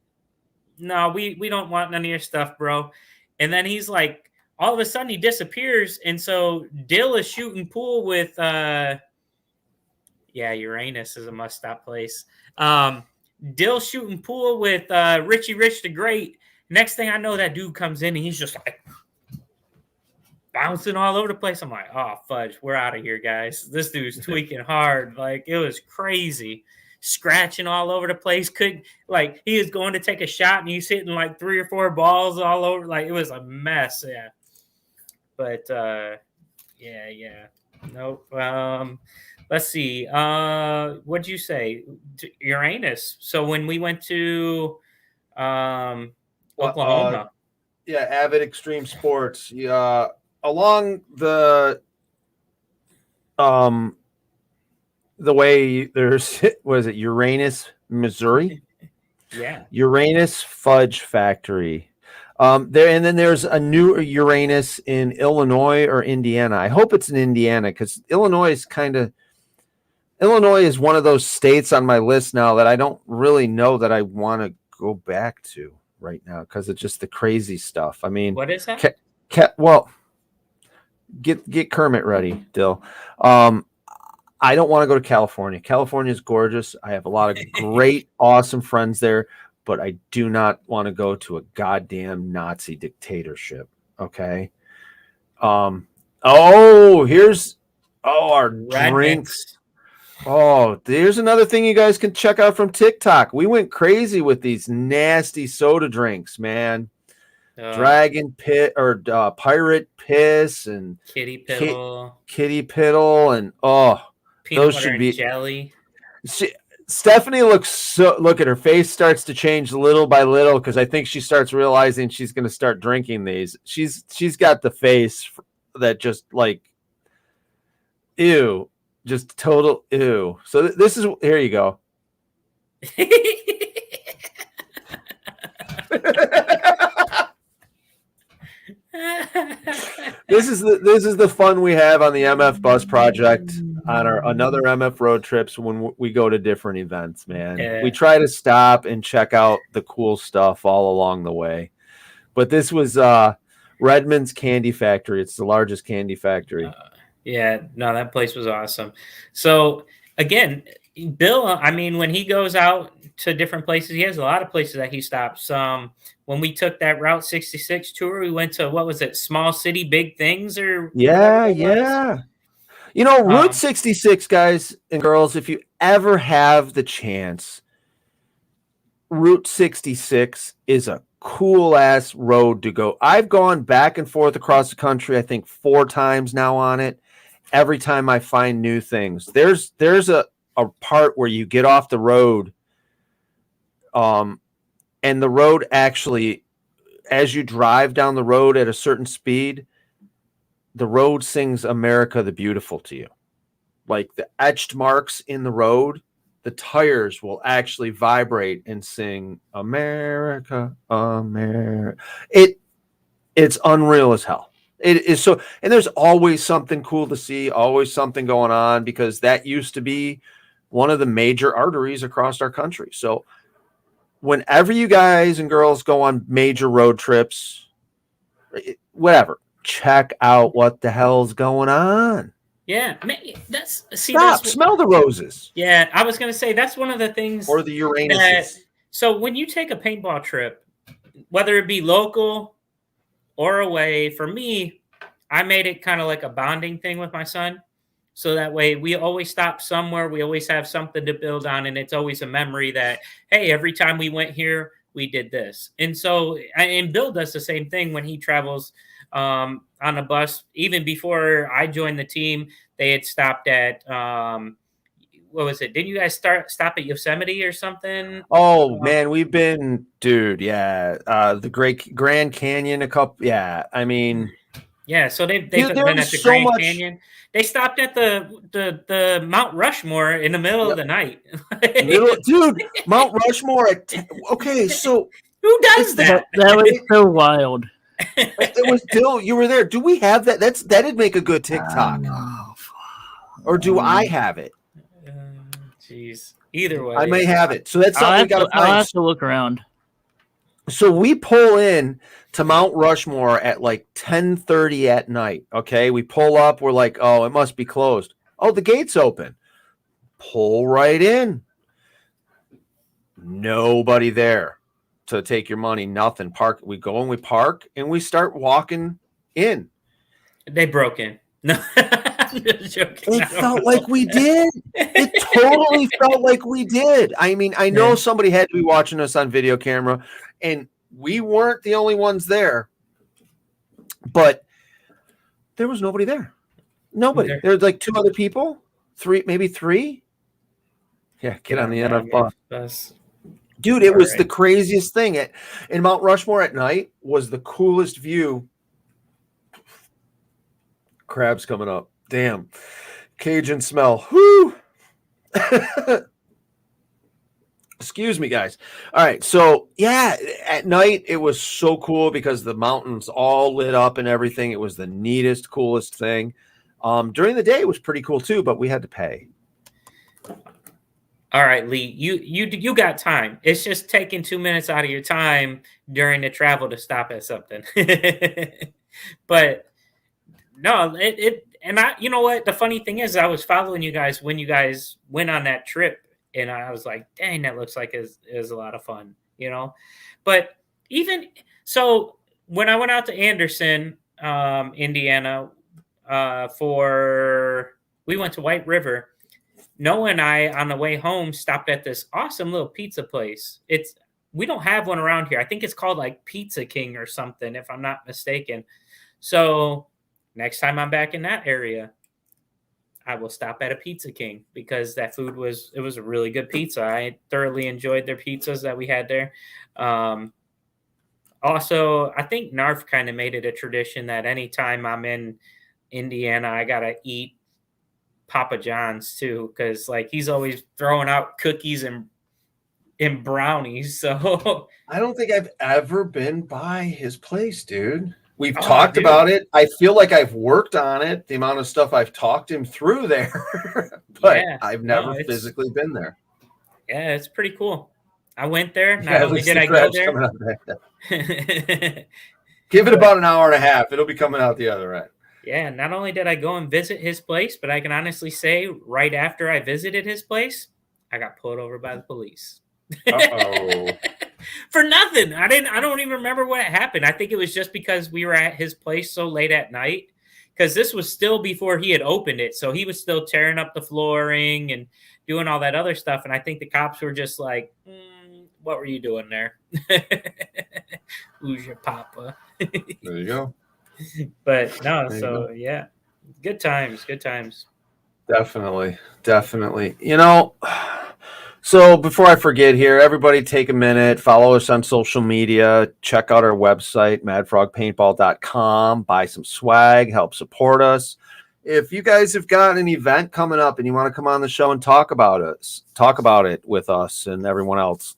No, we don't want none of your stuff, bro. And then he's like, all of a sudden he disappears, and so Dill is shooting pool with Uranus is a must-stop place. Dill shooting pool with Richie Rich the Great. Next thing I know, that dude comes in and he's just like bouncing all over the place. I'm like, oh fudge, we're out of here, guys. This dude's tweaking hard. Like, it was crazy. Scratching all over the place. He was going to take a shot and he's hitting like 3 or 4 balls all over. Like, it was a mess. Yeah. But nope. Let's see. What'd you say? Uranus. So when we went to Oklahoma. Avid Extreme Sports. Yeah. Along the way there's, was it Uranus, Missouri? Yeah. Uranus Fudge Factory. And then there's a new Uranus in Illinois or Indiana. I hope it's in Indiana because Illinois is one of those states on my list now that I don't really know that I want to go back to right now because it's just the crazy stuff. I mean, What is that? Well, get Kermit ready, Dill. I don't want to go to California. California is gorgeous. I have a lot of great, awesome friends there, but I do not want to go to a goddamn Nazi dictatorship. Okay. Our drinks. Oh, there's another thing you guys can check out from TikTok. We went crazy with these nasty soda drinks, man. Dragon pit or pirate piss and kitty piddle, and peanut those butter should and be jelly. Stephanie look at her face starts to change little by little because I think she starts realizing she's going to start drinking these. She's got the face that just like ew, just total ew. So this is here you go. This is the fun we have on the MF Bus Project on our another MF road trips when we go to different events, man. Yeah. We try to stop and check out the cool stuff all along the way. But this was Redmond's Candy Factory. It's the largest candy factory. That place was awesome. So again, Bill, I mean, when he goes out to different places, he has a lot of places that he stops. When we took that Route 66 tour, we went to, what was it? Small City, Big Things or Yeah. You know, Route 66, guys and girls, if you ever have the chance, Route 66 is a cool ass road to go. I've gone back and forth across the country, I think 4 times now on it. Every time I find new things. There's a part where you get off the road, and the road actually, as you drive down the road at a certain speed, the road sings America the Beautiful to you. Like the etched marks in the road, the tires will actually vibrate and sing America, America. It's unreal as hell. It is so, and there's always something cool to see, always something going on because that used to be one of the major arteries across our country. So whenever you guys and girls go on major road trips, whatever, check out what the hell's going on. Yeah, Smell the roses. Yeah, I was going to say that's one of the things. Or the Uranuses. So when you take a paintball trip, whether it be local or away, for me, I made it kind of like a bonding thing with my son. So that way we always stop somewhere. We always have something to build on. And it's always a memory that, hey, every time we went here, we did this. And so, and Bill does the same thing when he travels on a bus. Even before I joined the team, they had stopped at, what was it? Didn't you guys stop at Yosemite or something? Oh, man, we've been, dude, yeah. The Great Grand Canyon, a couple, yeah. I mean. Yeah, so they've been at the Grand Canyon. They stopped at the Mount Rushmore in the middle of the night. Dude, Mount Rushmore. Okay, so who does that? That was so wild. It was Dill. You were there. Do we have that? That'd make a good TikTok. Or do I have it? Jeez. Either way, I may have it. So that's something we got to find. I'll have to look around. So we pull in to Mount Rushmore at like 10:30 at night. Okay, we pull up. We're like, oh, it must be closed. Oh, the gate's open. Pull right in. Nobody there to take your money. Nothing. Park. We go and we park and we start walking in. They broke in. No, I'm just joking. It felt like we did. It totally felt like we did. I mean, I know somebody had to be watching us on video camera. And we weren't the only ones there, but there was nobody there. Nobody. There was like 2 other people, 3, maybe 3. Yeah, get on the MF bus. Dude, it was the craziest thing. In Mount Rushmore at night was the coolest view. Crabs coming up. Damn. Cajun smell. Whoo! Excuse me, guys. All right. So, yeah, at night it was so cool because the mountains all lit up and everything. It was the neatest, coolest thing. During the day it was pretty cool too, but we had to pay. All right, Lee, you got time. It's just taking 2 minutes out of your time during the travel to stop at something. But no, and I, you know what? The funny thing is, I was following you guys when you guys went on that trip, and I was like, dang, that looks like is a lot of fun, you know. But even so, when I went out to Anderson, Indiana, we went to White River. Noah and I, on the way home, stopped at this awesome little pizza place. We don't have one around here. I think it's called like Pizza King or something, if I'm not mistaken. So next time I'm back in that area, I will stop at a Pizza King because that food was a really good pizza. I thoroughly enjoyed their pizzas that we had there. Also, I think Narf kind of made it a tradition that anytime I'm in Indiana, I gotta eat Papa John's too, because like he's always throwing out cookies and brownies. So I don't think I've ever been by his place, dude. We've Oh, talked dude. about it. I feel like I've worked on it, the amount of stuff I've talked him through there, but Yeah, I've no, never physically been there. yeah, it's pretty cool. I went there. Not Yeah, at only least did the I go crab's there, coming out there. Give it about an hour and a half. It'll be coming out the other end. yeah, not only did I go and visit his place, but I can honestly say right after I visited his place, I got pulled over by the police. Uh-oh. For nothing. I don't even remember what happened. I think it was just because we were at his place so late at night, because this was still before he had opened it. So he was still tearing up the flooring and doing all that other stuff. And I think the cops were just like, what were you doing there? Who's your papa? There you go. But no, There you so go. yeah. Good times. Definitely. You know, so before I forget here, everybody take a minute, follow us on social media, check out our website, madfrogpaintball.com, buy some swag, help support us. If you guys have got an event coming up and you want to come on the show and talk about it with us and everyone else,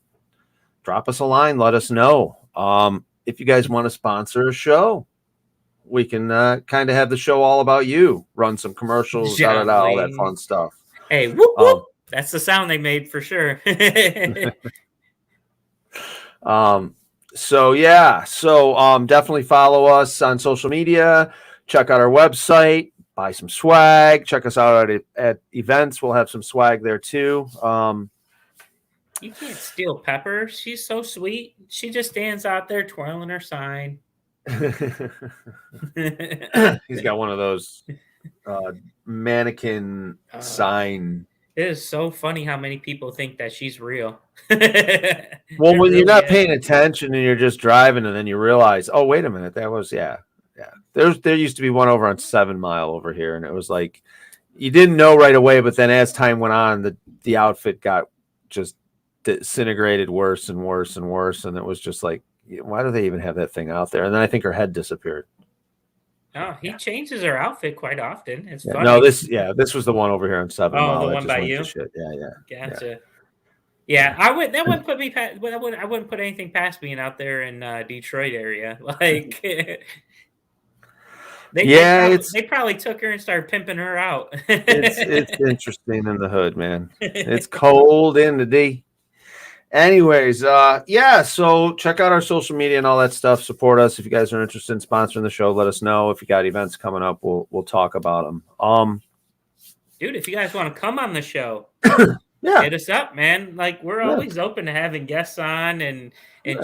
drop us a line, let us know. If you guys want to sponsor a show, we can kind of have the show all about you, run some commercials, all that fun stuff. Hey, whoop, whoop. That's the sound they made for sure. So definitely follow us on social media, check out our website, buy some swag, check us out at events. We'll have some swag there too. You can't steal Pepper. She's so sweet. She just stands out there twirling her sign. He's got one of those mannequin sign. It is so funny how many people think that she's real. Well, when you're not paying attention and you're just driving, and then you realize, oh, wait a minute, that was yeah. There used to be one over on 7 Mile over here, and it was like you didn't know right away, but then as time went on, the outfit got just disintegrated worse and worse and worse, and it was just like, why do they even have that thing out there? And then I think her head disappeared. Oh, he changes her outfit quite often. It's funny. No, this was the one over here on 7 Mile. The one by you. Yeah. Gotcha. Yeah, I would. That wouldn't put me past. I wouldn't put anything past being out there in Detroit area. Like, they probably took her and started pimping her out. It's interesting in the hood, man. It's cold in the D. Anyways, so check out our social media and all that stuff. Support us if you guys are interested in sponsoring the show. Let us know if you got events coming up. We'll talk about them. Dude, if you guys want to come on the show, hit us up, man. Like, we're always open to having guests on and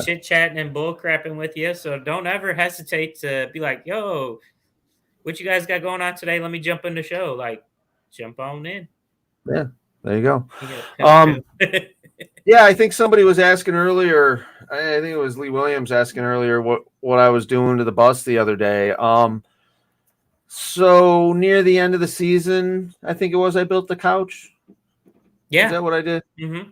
chit chatting and bull crapping with you. So don't ever hesitate to be like, yo, what you guys got going on today? Let me jump in the show. Like, jump on in. Yeah, there you go. Yeah, I think somebody was asking earlier. I think it was Lee Williams asking earlier what I was doing to the bus the other day. So near the end of the season, I think it was, I built the couch. Yeah. Is that what I did? Mm-hmm.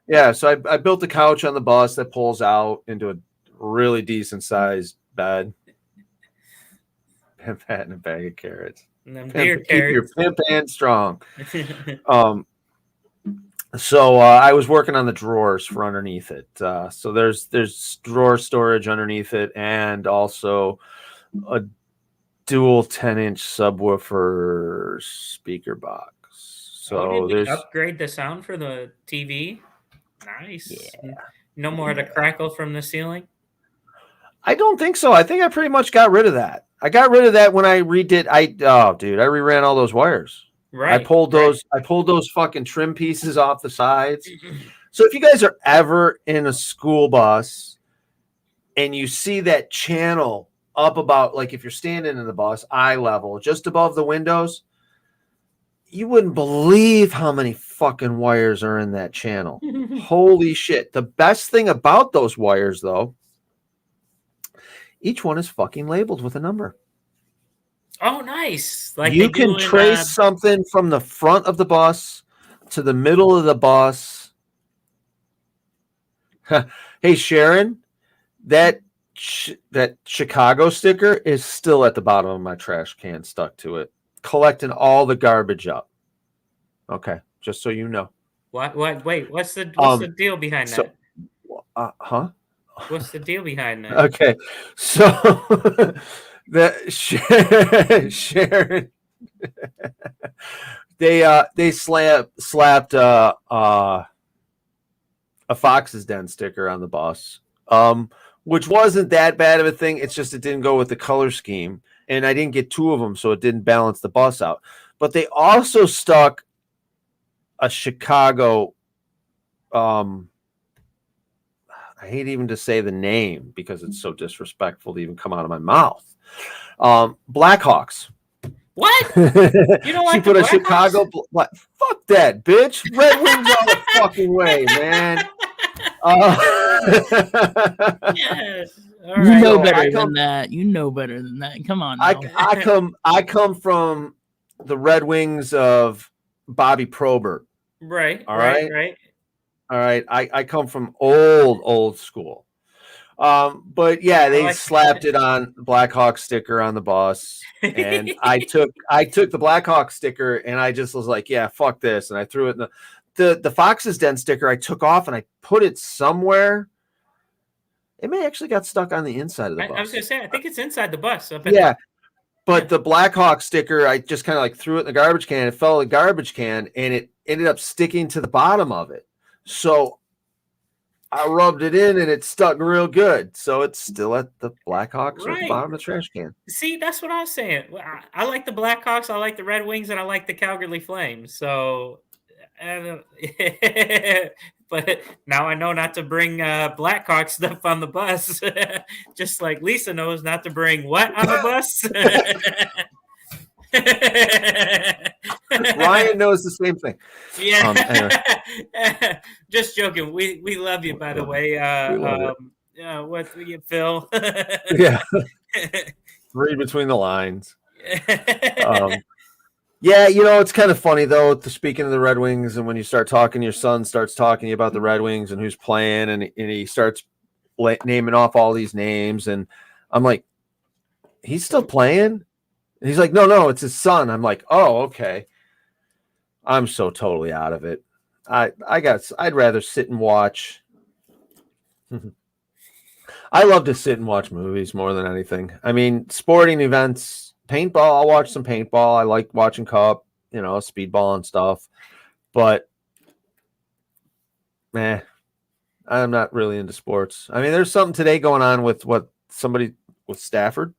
Yeah, so I built the couch on the bus that pulls out into a really decent sized bed. Pimp hat and a bag of carrots. And them keep your pimp hand strong. So I was working on the drawers for underneath it. So there's drawer storage underneath it, and also a dual 10-inch subwoofer speaker box. Oh, So did they there's upgrade the sound for the TV? Nice. yeah. No more of the crackle from the ceiling. I don't think so. I think I pretty much got rid of that. I got rid of that when I redid. I reran all those wires. Right. I pulled those fucking trim pieces off the sides. So if you guys are ever in a school bus and you see that channel up about, like if you're standing in the bus, eye level, just above the windows, you wouldn't believe how many fucking wires are in that channel. Holy shit. The best thing about those wires, though, each one is fucking labeled with a number. Oh, nice. Like you can trace something from the front of the bus to the middle of the bus. Hey, Sharon, that Chicago sticker is still at the bottom of my trash can, stuck to it, collecting all the garbage up. Okay, just so you know. What? Wait, what's the deal behind that? Huh? What's the deal behind that? Okay, so the Sharon, they slapped a Fox's Den sticker on the bus, which wasn't that bad of a thing. It's just it didn't go with the color scheme, and I didn't get two of them, so it didn't balance the bus out. But they also stuck a Chicago. I hate even to say the name because it's so disrespectful to even come out of my mouth. Blackhawks. What? You don't like she put a Chicago. Fuck that, bitch. Red Wings all the fucking way, man. Yes. You know better than that. You know better than that. Come on. Now. I come from the Red Wings of Bobby Probert. Right. All right. All right. I come from old school. But yeah, they slapped it on Blackhawk sticker on the bus. And I took the Blackhawk sticker and I just was like, yeah, fuck this. And I threw it in the Fox's Den sticker I took off and I put it somewhere. It may actually got stuck on the inside of the bus. I was gonna say, I think it's inside the bus. But the Blackhawk sticker, I just kind of like threw it in the garbage can. It fell in the garbage can and it ended up sticking to the bottom of it. So I rubbed it in and it stuck real good. So it's still at the Blackhawks or at the bottom of the trash can. See, that's what I was saying. I like the Blackhawks, I like the Red Wings, and I like the Calgary Flames. So, but now I know not to bring Blackhawk stuff on the bus. Just like Lisa knows not to bring what on the bus. Ryan knows the same thing. Yeah. Anyway. Just joking. We love you, by the way. What we get, Phil? Yeah. Read between the lines. Yeah, it's kind of funny though. Speaking of the Red Wings, and when you start talking, your son starts talking about the Red Wings and who's playing, and he starts naming off all these names, and I'm like, he's still playing? And he's like, no, it's his son. I'm like, oh, okay. I'm so totally out of it. I'd rather sit and watch. I love to sit and watch movies more than anything. I mean, sporting events, paintball, I'll watch some paintball. I like watching cup, speedball and stuff. But, I'm not really into sports. I mean, there's something today going on with somebody with Stafford.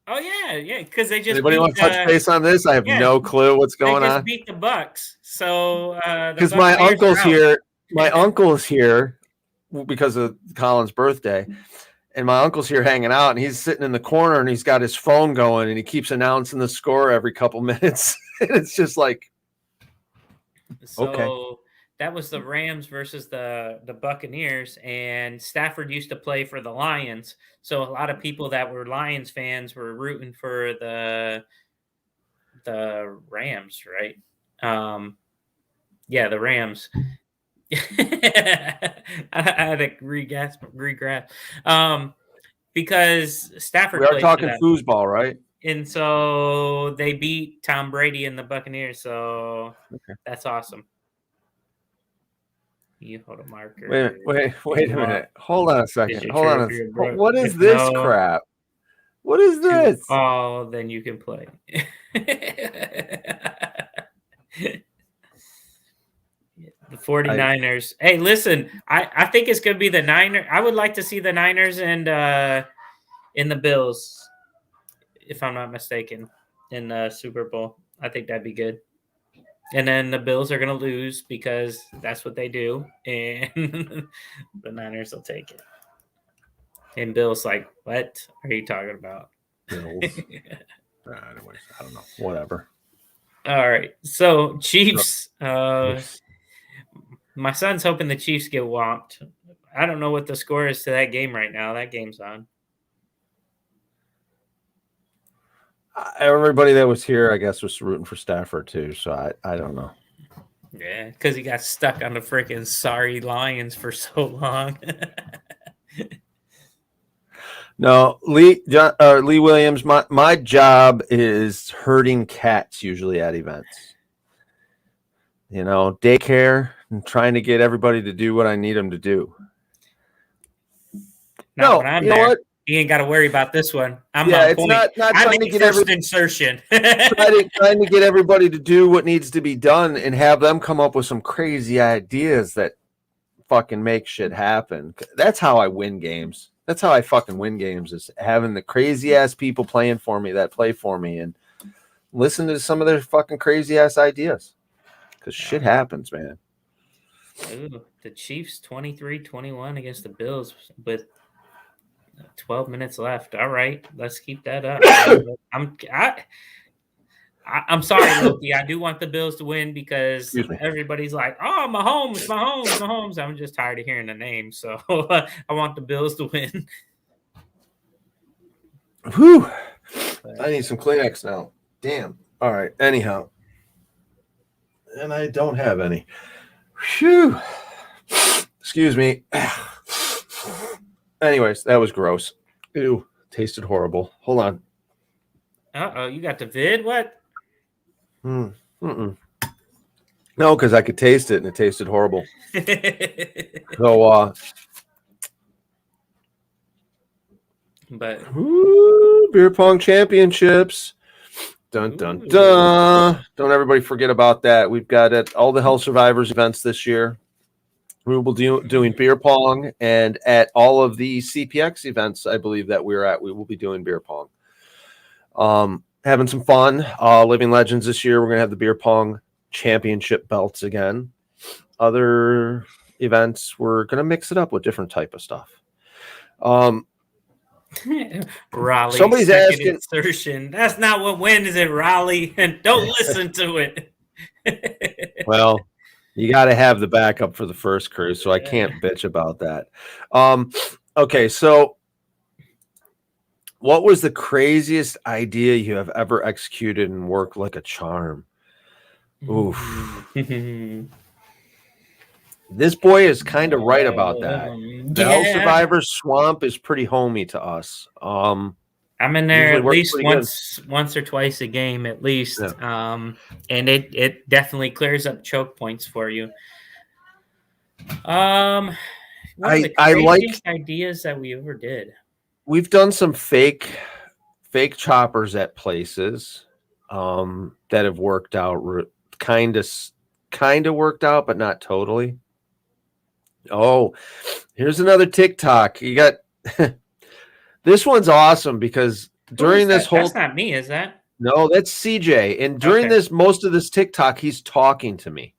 Oh yeah, because they just. Anybody want to touch base on this? I have no clue what's going on. Beat the Bucks, so because my uncle's here. My uncle's here because of Colin's birthday, and my uncle's here hanging out, and he's sitting in the corner, and he's got his phone going, and he keeps announcing the score every couple minutes. And it's just like, okay. That was the Rams versus the Buccaneers, and Stafford used to play for the Lions. So a lot of people that were Lions fans were rooting for the Rams, right? Yeah, the Rams. I had to regrasp. Because Stafford. We are talking foosball, right? And so they beat Tom Brady and the Buccaneers. So that's awesome. You hold a marker. Wait a minute. Hold on a second. Hold on. What is If this no, crap? What is this? Oh, then you can play. The 49ers. Hey, listen, I think it's going to be the Niners. I would like to see the Niners and in the Bills, if I'm not mistaken, in the Super Bowl. I think that'd be good. And then the Bills are going to lose because that's what they do. And the Niners will take it. And Bill's like, what are you talking about? Bills. Anyways, I don't know. Whatever. All right. So, Chiefs. My son's hoping the Chiefs get whomped. I don't know what the score is to that game right now. That game's on. Everybody that was here, I guess, was rooting for Stafford too. So I don't know. Yeah, because he got stuck on the freaking sorry Lions for so long. No, Lee Williams. My job is herding cats usually at events. You know, daycare and trying to get everybody to do what I need them to do. Not when I'm there. What? You ain't got to worry about this one. I'm on point. Not trying to get first insertion. trying to get everybody to do what needs to be done and have them come up with some crazy ideas that fucking make shit happen. That's how I win games. That's how I fucking win games, is having the crazy ass people playing for me that play for me and listen to some of their fucking crazy ass ideas. Because shit happens, man. Ooh, the Chiefs 23-21 against the Bills with 12 minutes left. All right, let's keep that up. I'm sorry, Loki. I do want the Bills to win because everybody's like, "Oh, Mahomes." I'm just tired of hearing the name, so I want the Bills to win. Whew. I need some Kleenex now. Damn. All right. Anyhow, and I don't have any. Phew. Excuse me. Anyways, that was gross. Ew. Tasted horrible. Hold on. Uh-oh, you got the vid? What? No, because I could taste it and it tasted horrible. So, beer pong championships. Dun dun dun! Don't everybody forget about that. We've got all the Hell Survivors events this year. We will be doing beer pong, and at all of the CPX events, I believe that we're at, we will be doing beer pong. Having some fun. Living Legends this year, we're gonna have the beer pong championship belts again. Other events, we're gonna mix it up with different type of stuff. Raleigh, somebody's asking. Insertion. That's not what wins it, Raleigh, and don't listen to it. Well, you got to have the backup for the first crew, so I can't bitch about that. Okay, so what was the craziest idea you have ever executed and worked like a charm? Oof. This boy is kind of right about that. The Hell Survivor Swamp is pretty homey to us. I'm in there at least once or twice a game at least. Yeah. And it definitely clears up choke points for you. One of the craziest ideas that we ever did. We've done some fake choppers at places that have worked out, kind of worked out, but not totally. Oh, here's another TikTok. You got this one's awesome because during this whole, that's not me, is that? No, that's CJ. And during most of this TikTok, he's talking to me.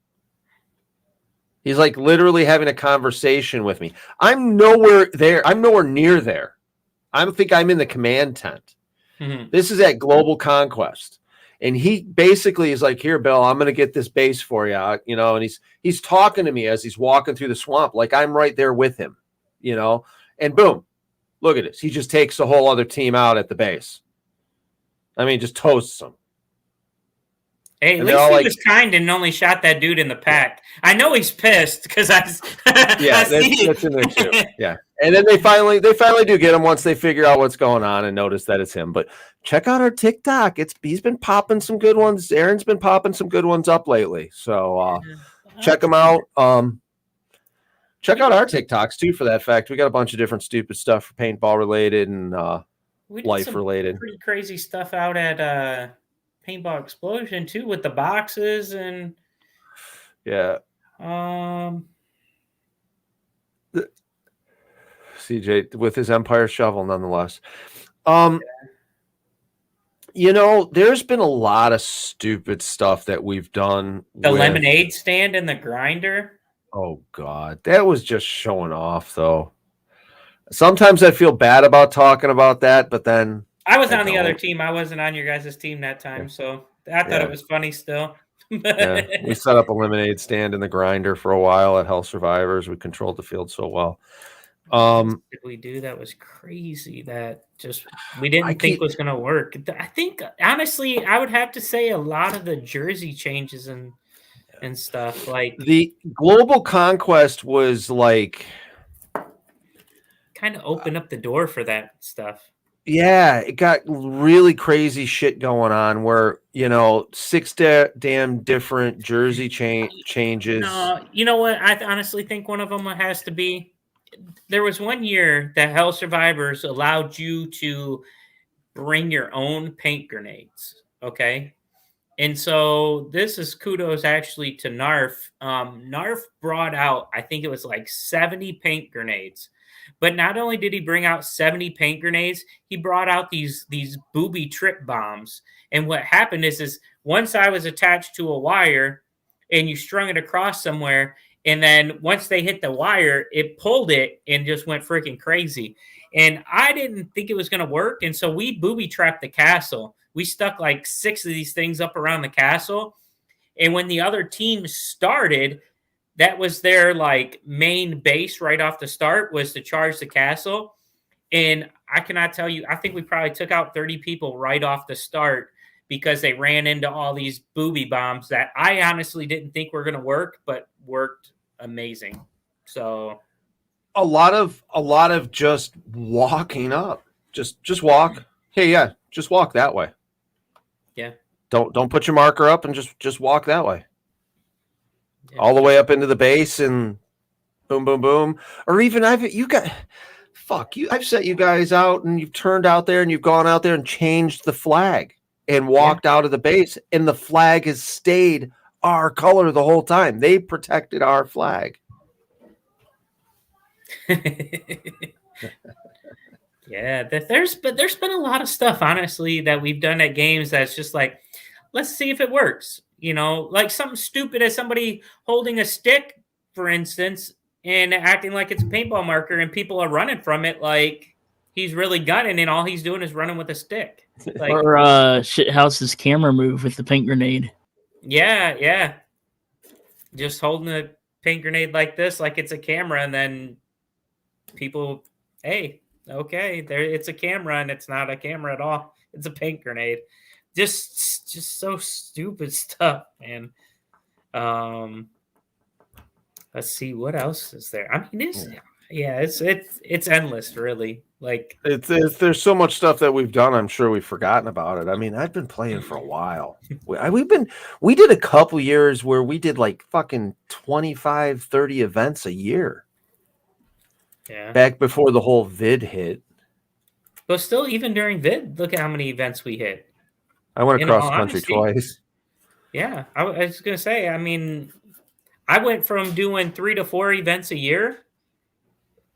He's like literally having a conversation with me. I'm nowhere there. I'm nowhere near there. I think I'm in the command tent. Mm-hmm. This is at Global Conquest. And he basically is like, here, Bill, I'm going to get this base for you, you know, and he's talking to me as he's walking through the swamp, like I'm right there with him, you know, and boom, look at this. He just takes the whole other team out at the base. I mean, just toasts them. Hey, at And they're least all he like- was kind and only shot that dude in the pack. I know he's pissed because Yeah, that's in there too. Yeah, and then they finally do get him once they figure out what's going on and notice that it's him. But check out our TikTok. He's been popping some good ones. Aaron's been popping some good ones up lately. So check them out. Check out our TikToks too. For that fact, we got a bunch of different stupid stuff for paintball related and life related. Pretty crazy stuff out at Paintball Explosion too, with the boxes and yeah. CJ with his Empire shovel, nonetheless. There's been a lot of stupid stuff that we've done. The lemonade stand and the grinder. Oh God, that was just showing off, though. Sometimes I feel bad about talking about that, but then I was on the other team. I wasn't on your guys' team that time, so I thought it was funny still. Yeah, we set up a lemonade stand in the grinder for a while at Hell Survivors. We controlled the field so well. What did we do? That was crazy. That just we didn't think was going to work. I think honestly, I would have to say a lot of the jersey changes and stuff like the Global Conquest was like kind of opened up the door for that stuff. Yeah, it got really crazy shit going on where, 6 damn different jersey changes. No, you know what? I honestly think one of them has to be, there was one year that Hell Survivors allowed you to bring your own paint grenades. Okay. And so this is kudos actually to Narf. Narf brought out, I think it was like 70 paint grenades. But not only did he bring out 70 paint grenades, he brought out these booby trip bombs. And what happened is one side was attached to a wire and you strung it across somewhere. And then once they hit the wire, it pulled it and just went freaking crazy. And I didn't think it was going to work. And so we booby trapped the castle. We stuck like 6 of these things up around the castle. And when the other team started, that was their like main base right off the start, was to charge the castle. And I cannot tell you, I think we probably took out 30 people right off the start because they ran into all these booby bombs that I honestly didn't think were going to work, but worked amazing. So a lot of just walking up, just walk. Hey, yeah, just walk that way. Yeah. Don't put your marker up and just walk that way. Yeah. All the way up into the base and boom, boom, boom. Or even I've set you guys out and you've turned out there and you've gone out there and changed the flag and walked out of the base, and the flag has stayed our color the whole time. They protected our flag. Yeah, there's been a lot of stuff, honestly, that we've done at games that's just like, let's see if it works. Like something stupid as somebody holding a stick, for instance, and acting like it's a paintball marker and people are running from it like he's really gunning and all he's doing is running with a stick. Like, or Shithouse's camera move with the paint grenade. Yeah. Just holding a paint grenade like this, like it's a camera, and then people, hey, okay, it's a camera and it's not a camera at all. It's a paint grenade. Just so stupid stuff, man. Let's see what else is there. I mean, it's endless, really. Like there's so much stuff that we've done. I'm sure we've forgotten about it. I mean, I've been playing for a while. We did a couple years where we did like fucking 25, 30 events a year. Yeah. Back before the whole vid hit. But still, even during vid, look at how many events we hit. I went across the country twice. Yeah, I was going to say, I mean, I went from doing 3 to 4 events a year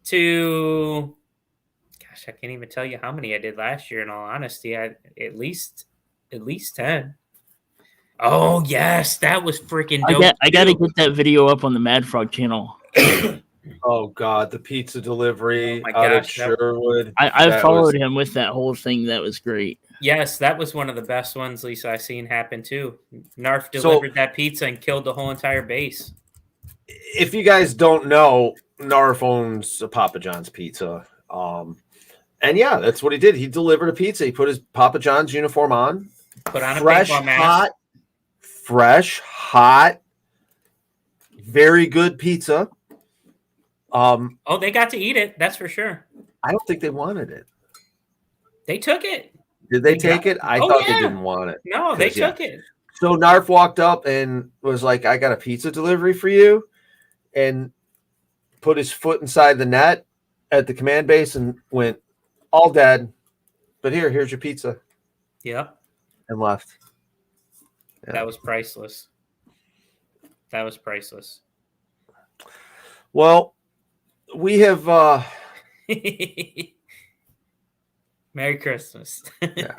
to, gosh, I can't even tell you how many I did last year. In all honesty, at least 10. Oh yes, that was freaking dope. I got to get that video up on the Mad Frog channel. Oh God, the pizza delivery out of Sherwood. I followed him with that whole thing. That was great. Yes, that was one of the best ones, Lisa, I've seen happen too. Narf delivered that pizza and killed the whole entire base. If you guys don't know, Narf owns a Papa John's pizza. And yeah, that's what he did. He delivered a pizza. He put his Papa John's uniform on. Put on a fresh, paintball mask. fresh, hot, very good pizza. Oh, they got to eat it. That's for sure. I don't think they wanted it. They took it. Did they take it? I thought they didn't want it. No, they took it. So Narf walked up and was like, I got a pizza delivery for you, and put his foot inside the net at the command base and went, all dead, but here's your pizza. Yep. And left. Yeah. That was priceless. That was priceless. Well, we have Merry Christmas. Yeah.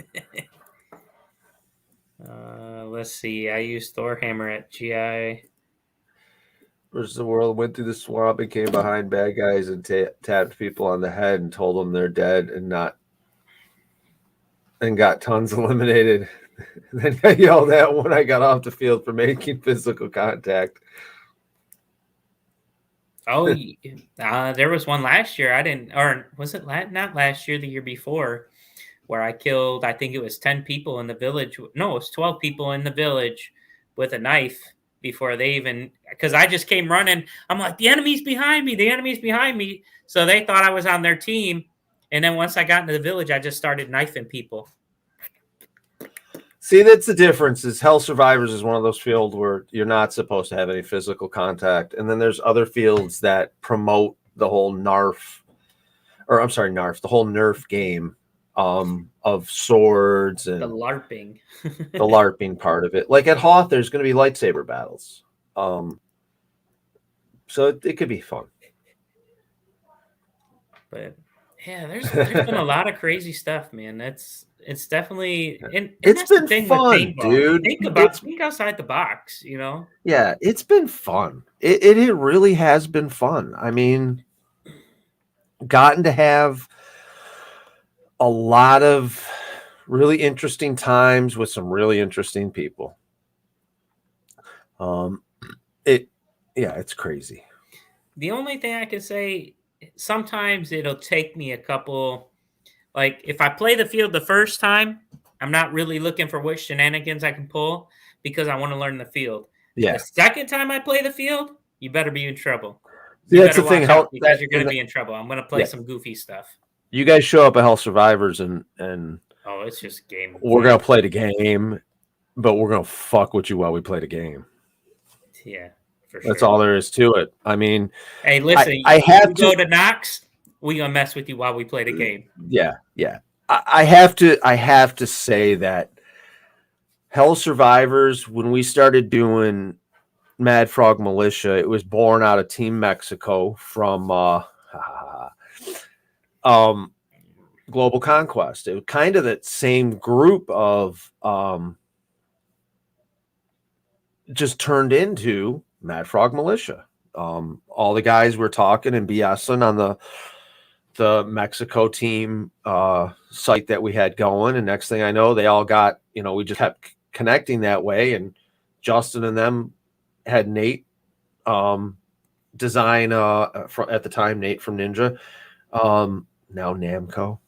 Let's see. I used Thorhammer at GI. versus the world, went through the swamp and came behind bad guys and tapped people on the head and told them they're dead and got tons eliminated. Then I yelled at when I got off the field for making physical contact. Oh, there was one last year. Or was it not last year, the year before, where I killed, I think it was 10 people in the village. No, it was 12 people in the village with a knife before they even, because I just came running. I'm like, the enemy's behind me. The enemy's behind me. So they thought I was on their team. And then once I got into the village, I just started knifing people. See, that's the difference. Is Hell Survivors is one of those fields where you're not supposed to have any physical contact. And then there's other fields that promote the whole the whole Nerf game of swords and the LARPing. the LARPing part of it. Like at Hoth, there's going to be lightsaber battles. So it could be fun. But yeah, there's been a lot of crazy stuff, man. It's definitely, and it's that's been fun, dude. Think outside the box, you know? Yeah, it's been fun. It really has been fun. I mean, gotten to have a lot of really interesting times with some really interesting people. It's crazy. The only thing I can say, sometimes it'll take me a couple. Like, if I play the field the first time, I'm not really looking for what shenanigans I can pull because I want to learn the field. Yeah. The second time I play the field, you better be in trouble. That's the thing. Because you're going to be in trouble. I'm going to play some goofy stuff. You guys show up at Hell Survivors and oh, it's just game. We're going to play the game, but we're going to fuck with you while we play the game. Yeah, for sure. That's all there is to it. I mean, hey, listen, I have to go to Knox. We gonna mess with you while we play the game. Yeah. I have to say that Hell Survivors, when we started doing Mad Frog Militia, it was born out of Team Mexico from Global Conquest. It was kind of that same group of just turned into Mad Frog Militia. All the guys were talking and BSing on the Mexico team site that we had going, and next thing I know, they all got, we just kept connecting that way, and Justin and them had Nate design at the time, Nate from Ninja, now Namco,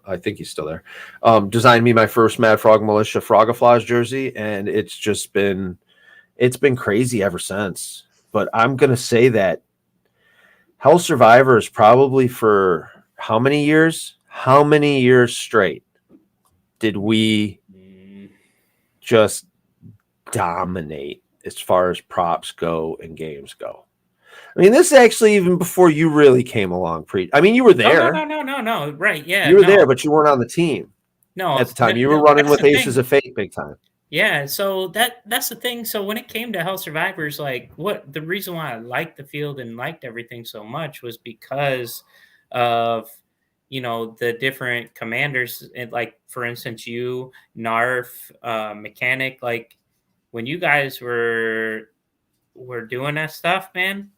I think he's still there, designed me my first Mad Frog Militia Frogaflaws jersey, and it's been crazy ever since. But I'm gonna say that Hell Survivors probably for how many years straight did we just dominate as far as props go and games go? I mean, this is actually even before you really came along. You were there. No. Right, yeah. You were there, but you weren't on the team. No. At the time. You were running with Aces of Fate big time. Yeah, so that's the thing. So when it came to Hell Survivors, like the reason why I liked the field and liked everything so much was because of the different commanders. And like, for instance, you, Narf, Mechanic, like when you guys were doing that stuff, man,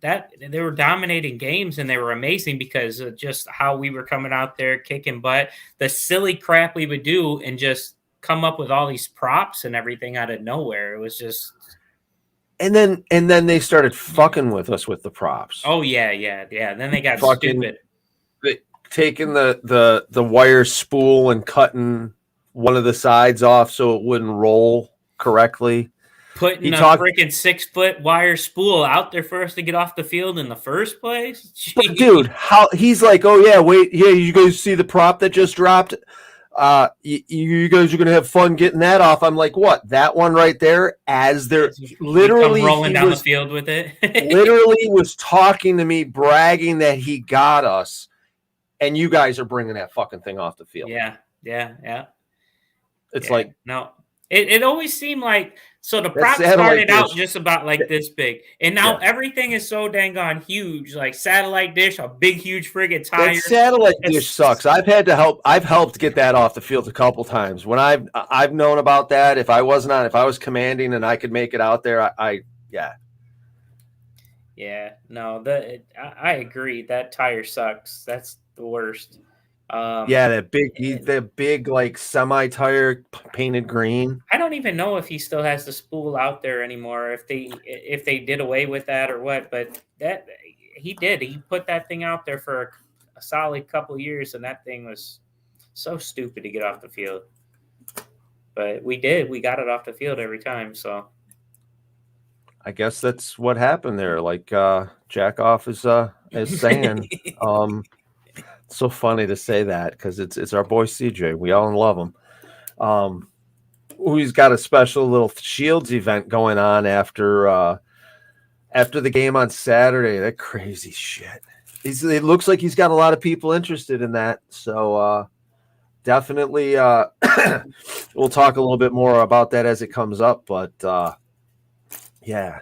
that they were dominating games and they were amazing because of just how we were coming out there kicking butt, the silly crap we would do and just come up with all these props and everything out of nowhere. It was just, and then they started fucking with us with the props. Oh yeah. Then they got stupid. Taking the wire spool and cutting one of the sides off so it wouldn't roll. correctly. Putting He a talked- freaking 6-foot wire spool out there for us to get off the field in the first place. But Jeez. dude, how he's like, oh yeah, wait, yeah, you guys see the prop that just dropped? You guys are gonna have fun getting that off. I'm like, what? That one right there? As they're literally Come rolling he down was the field with it. literally was talking to me, bragging that he got us, and you guys are bringing that fucking thing off the field. Yeah. It's Yeah. like, no. It always seemed like so the That prop satellite started out dish. just about like this big, and now Yeah. everything is so dang on huge, like satellite dish, a big huge friggin' that tire. satellite It's- dish sucks. I've helped get that off the field a couple times. When I've known about that, if I was commanding and I could make it out there, Yeah, no, I agree. That tire sucks. That's the worst. that big like semi tire painted green. I don't even know if he still has the spool out there anymore. If they did away with that or what, but that he did. He put that thing out there for a solid couple years, and that thing was so stupid to get off the field. But we did. We got it off the field every time. So I guess that's what happened there. Like Jack off is saying. It's so funny to say that because it's our boy CJ. We all love him. He's got a special little Shields event going on after the game on Saturday. That crazy shit. It looks like he's got a lot of people interested in that. So definitely we'll talk a little bit more about that as it comes up. But yeah,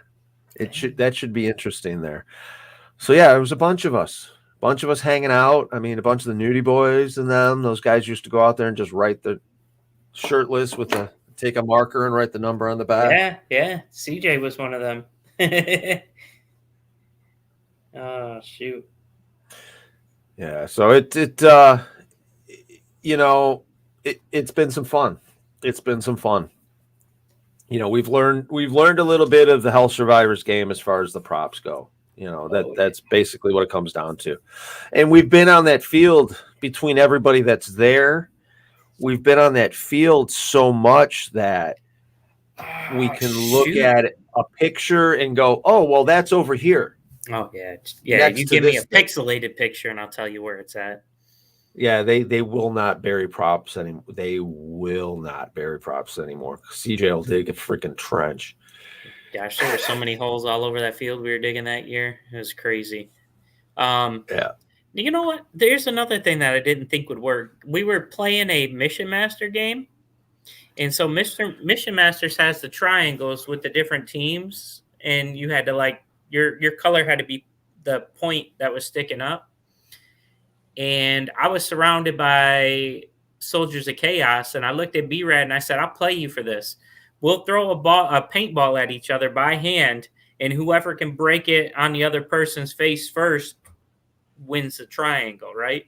that should be interesting there. So yeah, there was a bunch of us hanging out. I mean, a bunch of the Nudie boys and them. Those guys used to go out there and just write the shirtless take a marker and write the number on the back. yeah. CJ was one of them. Oh shoot. Yeah. So it's been some fun. It's been some fun. We've learned a little bit of the Hell Survivors game as far as the props go. That's basically what it comes down to. And we've been on that field between everybody that's there. We've been on that field so much that we can look at a picture and go, oh, well, that's over here. Oh, yeah. Next You to give me a this pixelated picture and I'll tell you where it's at. Yeah, they will not bury props anymore. They will not bury props anymore. CJ will dig a freaking trench. Gosh, there were so many holes all over that field we were digging that year. It was crazy. Yeah. You know what? There's another thing that I didn't think would work. We were playing a Mission Master game. And so Mission Masters has the triangles with the different teams. And you had to your color had to be the point that was sticking up. And I was surrounded by Soldiers of Chaos. And I looked at B-Rad and I said, I'll play you for this. We'll throw a paintball at each other by hand, and whoever can break it on the other person's face first wins the triangle, right?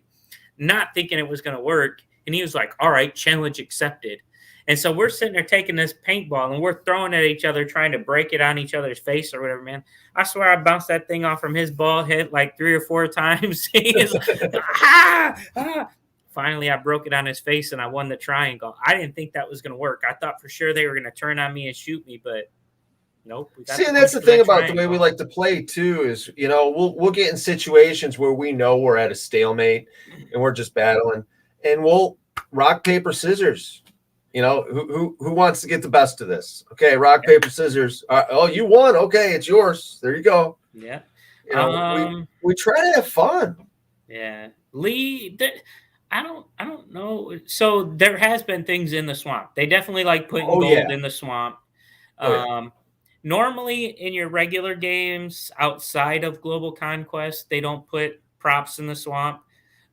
Not thinking it was going to work. And he was like, all right, challenge accepted. And so we're sitting there taking this paintball, and we're throwing at each other, trying to break it on each other's face or whatever, man. I swear I bounced that thing off from his bald head like 3 or 4 times. He is like, Finally, I broke it on his face and I won the triangle. I didn't think that was going to work. I thought for sure they were going to turn on me and shoot me, but nope. See, and that's the thing about the way we like to play too is, we'll get in situations where we know we're at a stalemate and we're just battling, and we'll rock, paper, scissors. Who wants to get the best of this? Okay, rock, paper, scissors. Oh, you won. Okay, it's yours. There you go. Yeah. We try to have fun. Yeah. Lee, I don't know. So there has been things in the swamp. They definitely like putting gold in the swamp. Normally in your regular games outside of Global Conquest, they don't put props in the swamp.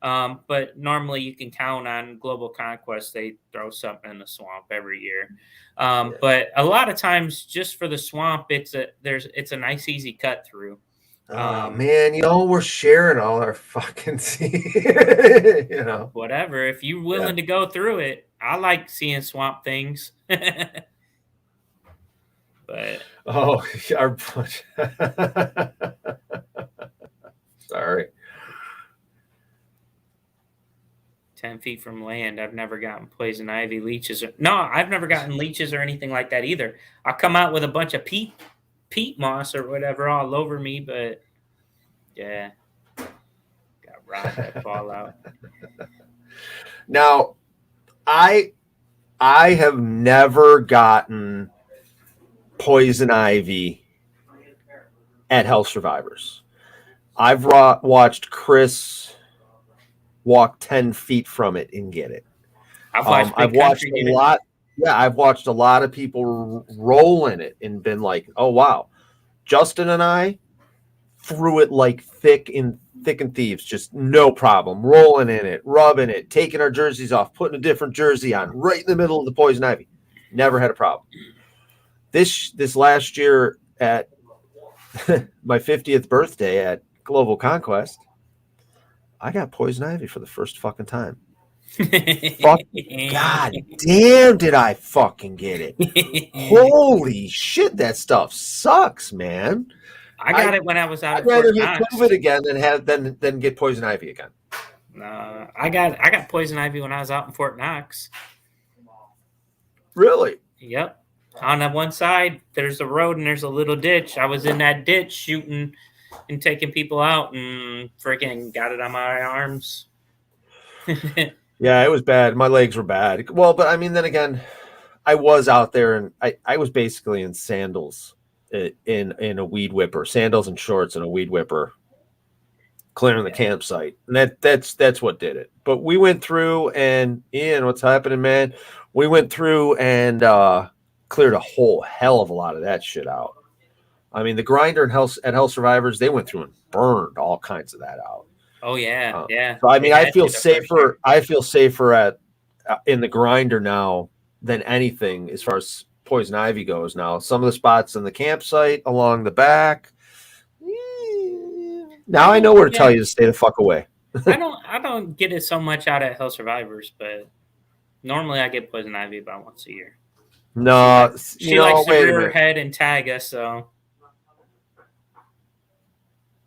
But normally you can count on Global Conquest. They throw something in the swamp every year. But a lot of times just for the swamp, it's a nice, easy cut through. Man, we're sharing all our fucking whatever. If you're willing to go through it, I like seeing swamp things. But our sorry. 10 feet from land. I've never gotten poison ivy, leeches. No, I've never gotten leeches or anything like that either. I'll come out with a bunch of peat moss or whatever all over me, but yeah, got robbed at Fallout. Now, I have never gotten poison ivy at Hell Survivors. I've watched Chris walk 10 feet from it and get it. I've watched a lot. Yeah, I've watched a lot of people roll in it and been like, "Oh wow!" Justin and I threw it like thick and thieves, just no problem, rolling in it, rubbing it, taking our jerseys off, putting a different jersey on, right in the middle of the poison ivy. Never had a problem. This last year at my 50th birthday at Global Conquest, I got poison ivy for the first fucking time. God damn, did I fucking get it? Holy shit, that stuff sucks, man. I got it when I was out. I'd rather get COVID again than get poison ivy again. I got poison ivy when I was out in Fort Knox. Really? Yep. On the one side, there's a road and there's a little ditch. I was in that ditch shooting and taking people out and freaking got it on my arms. Yeah, it was bad. My legs were bad. Well, but I mean, then again, I was out there and I was basically in sandals in a weed whipper, sandals and shorts and a weed whipper, clearing the campsite. And that's what did it. But we went through and Ian, what's happening, man? We went through and cleared a whole hell of a lot of that shit out. I mean, the grinder at Hell Survivors, they went through and burned all kinds of that out. Oh yeah, yeah. So I mean, I feel safer. I feel safer in the grinder now than anything as far as poison ivy goes. Now, some of the spots in the campsite along the back. Now I know where to tell you to stay the fuck away. I don't get it so much out at Hell Survivors, but normally I get poison ivy about once a year. No, she likes to rear her head and tag us, so.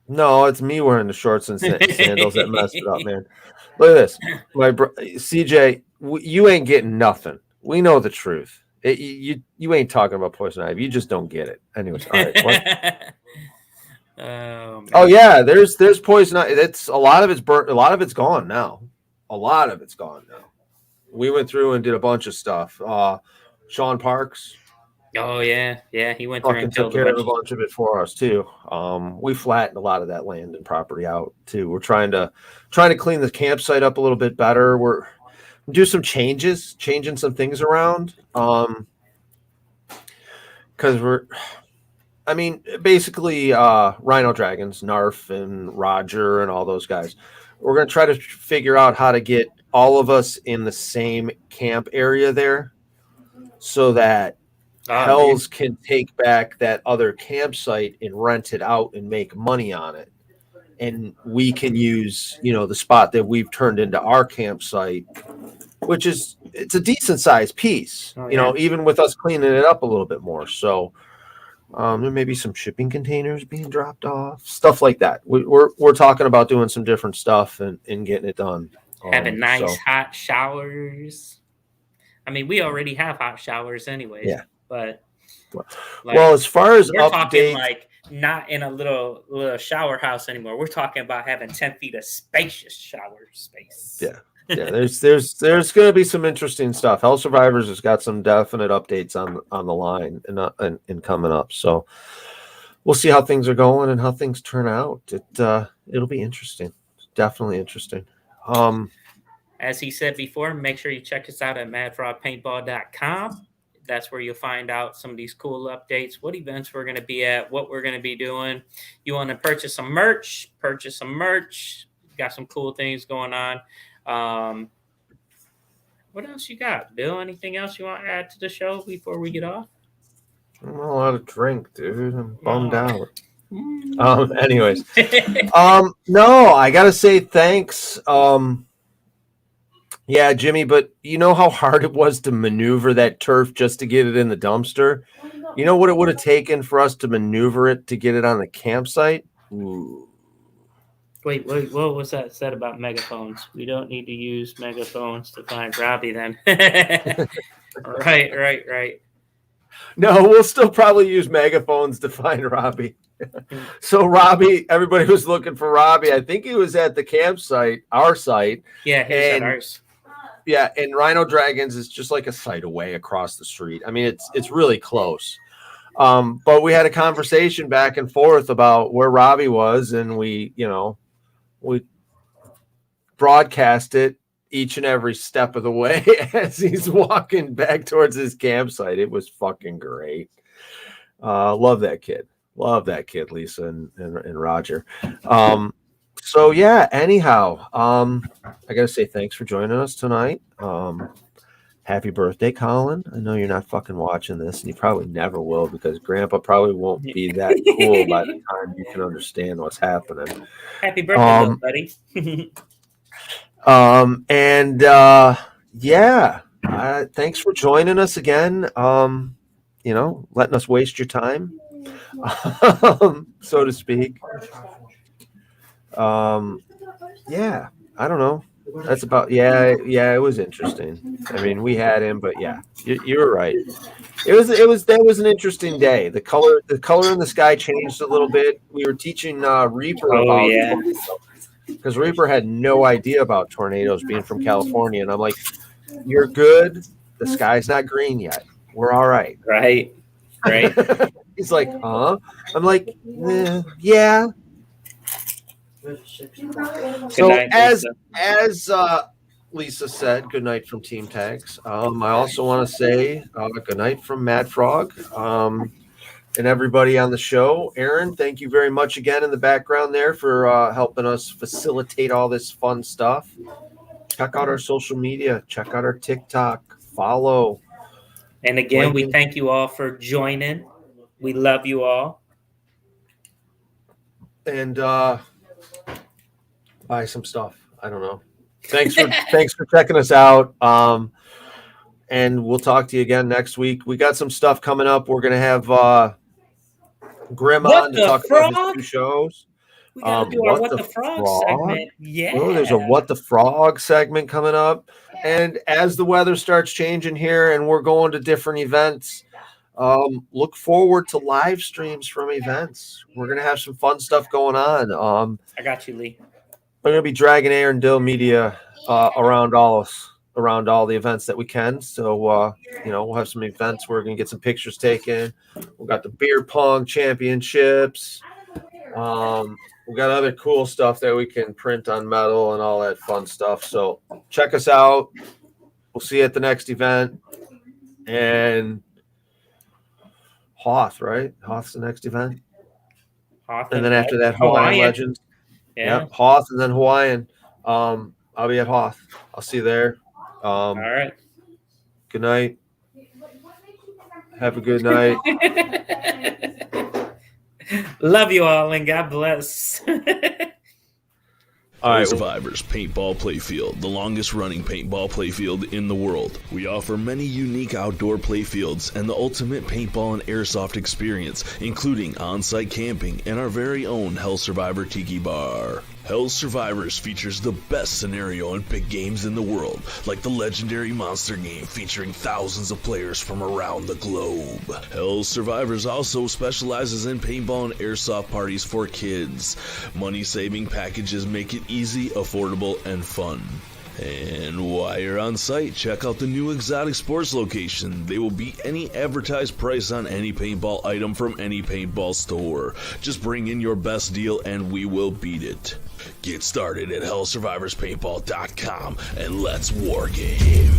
No, it's me wearing the shorts and sandals that messed it up, man. Look at this. CJ, you ain't getting nothing. We know the truth. You ain't talking about poison ivy. You just don't get it. Anyways, all right. Oh yeah, there's poison ivy. It's a lot of it's burnt. A lot of it's gone now. We went through and did a bunch of stuff. Sean Parks. Oh yeah, he went through and took care of a bunch of it for us too. We flattened a lot of that land and property out too. We're trying to clean the campsite up a little bit better. We're do some changing some things around. Because basically Rhino Dragons, Narf and Roger and all those guys. We're gonna try to figure out how to get all of us in the same camp area there, so that Hells can take back that other campsite and rent it out and make money on it. And we can use, the spot that we've turned into our campsite, which it's a decent sized piece, even with us cleaning it up a little bit more. So there may be some shipping containers being dropped off, stuff like that. We're talking about doing some different stuff and getting it done. Having nice hot showers. I mean, we already have hot showers anyways. Yeah. But as far as we're talking like not in a little shower house anymore. We're talking about having 10 feet of spacious shower space. Yeah. There's going to be some interesting stuff. Hell Survivors has got some definite updates on the line and coming up. So we'll see how things are going and how things turn out. It'll be interesting. Definitely interesting. As he said before, make sure you check us out at madfrogpaintball.com. That's where you'll find out some of these cool updates, what events we're going to be at, what we're going to be doing. You want to purchase some merch. Got some cool things going on. What else you got, Bill? Anything else you want to add to the show before we get off? I don't know how to drink, dude. I'm bummed out. Anyways. No, I got to say thanks. Yeah, Jimmy, but you know how hard it was to maneuver that turf just to get it in the dumpster? You know what it would have taken for us to maneuver it to get it on the campsite? Ooh. Wait, what was that said about megaphones? We don't need to use megaphones to find Robbie then. Right. No, we'll still probably use megaphones to find Robbie. So Robbie, everybody was looking for Robbie. I think he was at the campsite, our site. Yeah, he's at ours. Yeah, and Rhino Dragons is just like a site away across the street. I mean, it's really close. But we had a conversation back and forth about where Robbie was, and we broadcast it each and every step of the way as he's walking back towards his campsite. It was fucking great. Love that kid, Lisa and Roger. So yeah, anyhow, I gotta say thanks for joining us tonight. Happy birthday, Colin. I know you're not fucking watching this, and you probably never will, because Grandpa probably won't be that cool by the time you can understand what's happening. Happy birthday, buddy. Yeah, thanks for joining us again. Letting us waste your time, so to speak. Yeah, I don't know. That's about, yeah, it was interesting. I mean, we had him, but yeah, you were right. That was an interesting day. The color in the sky changed a little bit. We were teaching Reaper about tornadoes, because Reaper had no idea about tornadoes, being from California, and I'm like, you're good. The sky's not green yet. We're all right. Right. He's like, huh? I'm like, yeah. So night, as Lisa said, good night from Team Tags. I also want to say good night from Mad Frog, and everybody on the show. Aaron, thank you very much again in the background there for helping us facilitate all this fun stuff. Check out our social media. Check out our TikTok. Follow. And again, we thank you all for joining. We love you all. And buy some stuff. I don't know. Thanks for checking us out. And we'll talk to you again next week. We got some stuff coming up. We're gonna have Grim on to talk about his 2 shows. We gotta do our What the Frog segment. Yeah. Oh, there's a What the Frog segment coming up. And as the weather starts changing here and we're going to different events, look forward to live streams from events. We're gonna have some fun stuff going on. I got you, Lee. We're gonna be dragging Aaron Dill Media around all the events that we can. So we'll have some events where we're gonna get some pictures taken. We got the beer pong championships. We got other cool stuff that we can print on metal and all that fun stuff. So check us out. We'll see you at the next event. And Hoth, right? Hoth's the next event. Hoth, and then after that, Hawaiian Legends. Yeah. Hoth and then Hawaiian. I'll be at Hoth. I'll see you there. All right. Good night. Have a good night. Love you all and God bless. All right, Survivors Paintball Playfield, the longest running paintball playfield in the world. We offer many unique outdoor playfields and the ultimate paintball and airsoft experience, including on-site camping and our very own Hell Survivor Tiki Bar. Hell Survivors features the best scenario and big games in the world, like the legendary monster game featuring thousands of players from around the globe. Hell Survivors also specializes in paintball and airsoft parties for kids. Money-saving packages make it easy, affordable, and fun. And while you're on site, check out the new Exotic Sports location. They will beat any advertised price on any paintball item from any paintball store. Just bring in your best deal and we will beat it. Get started at hellsurvivorspaintball.com and let's war game.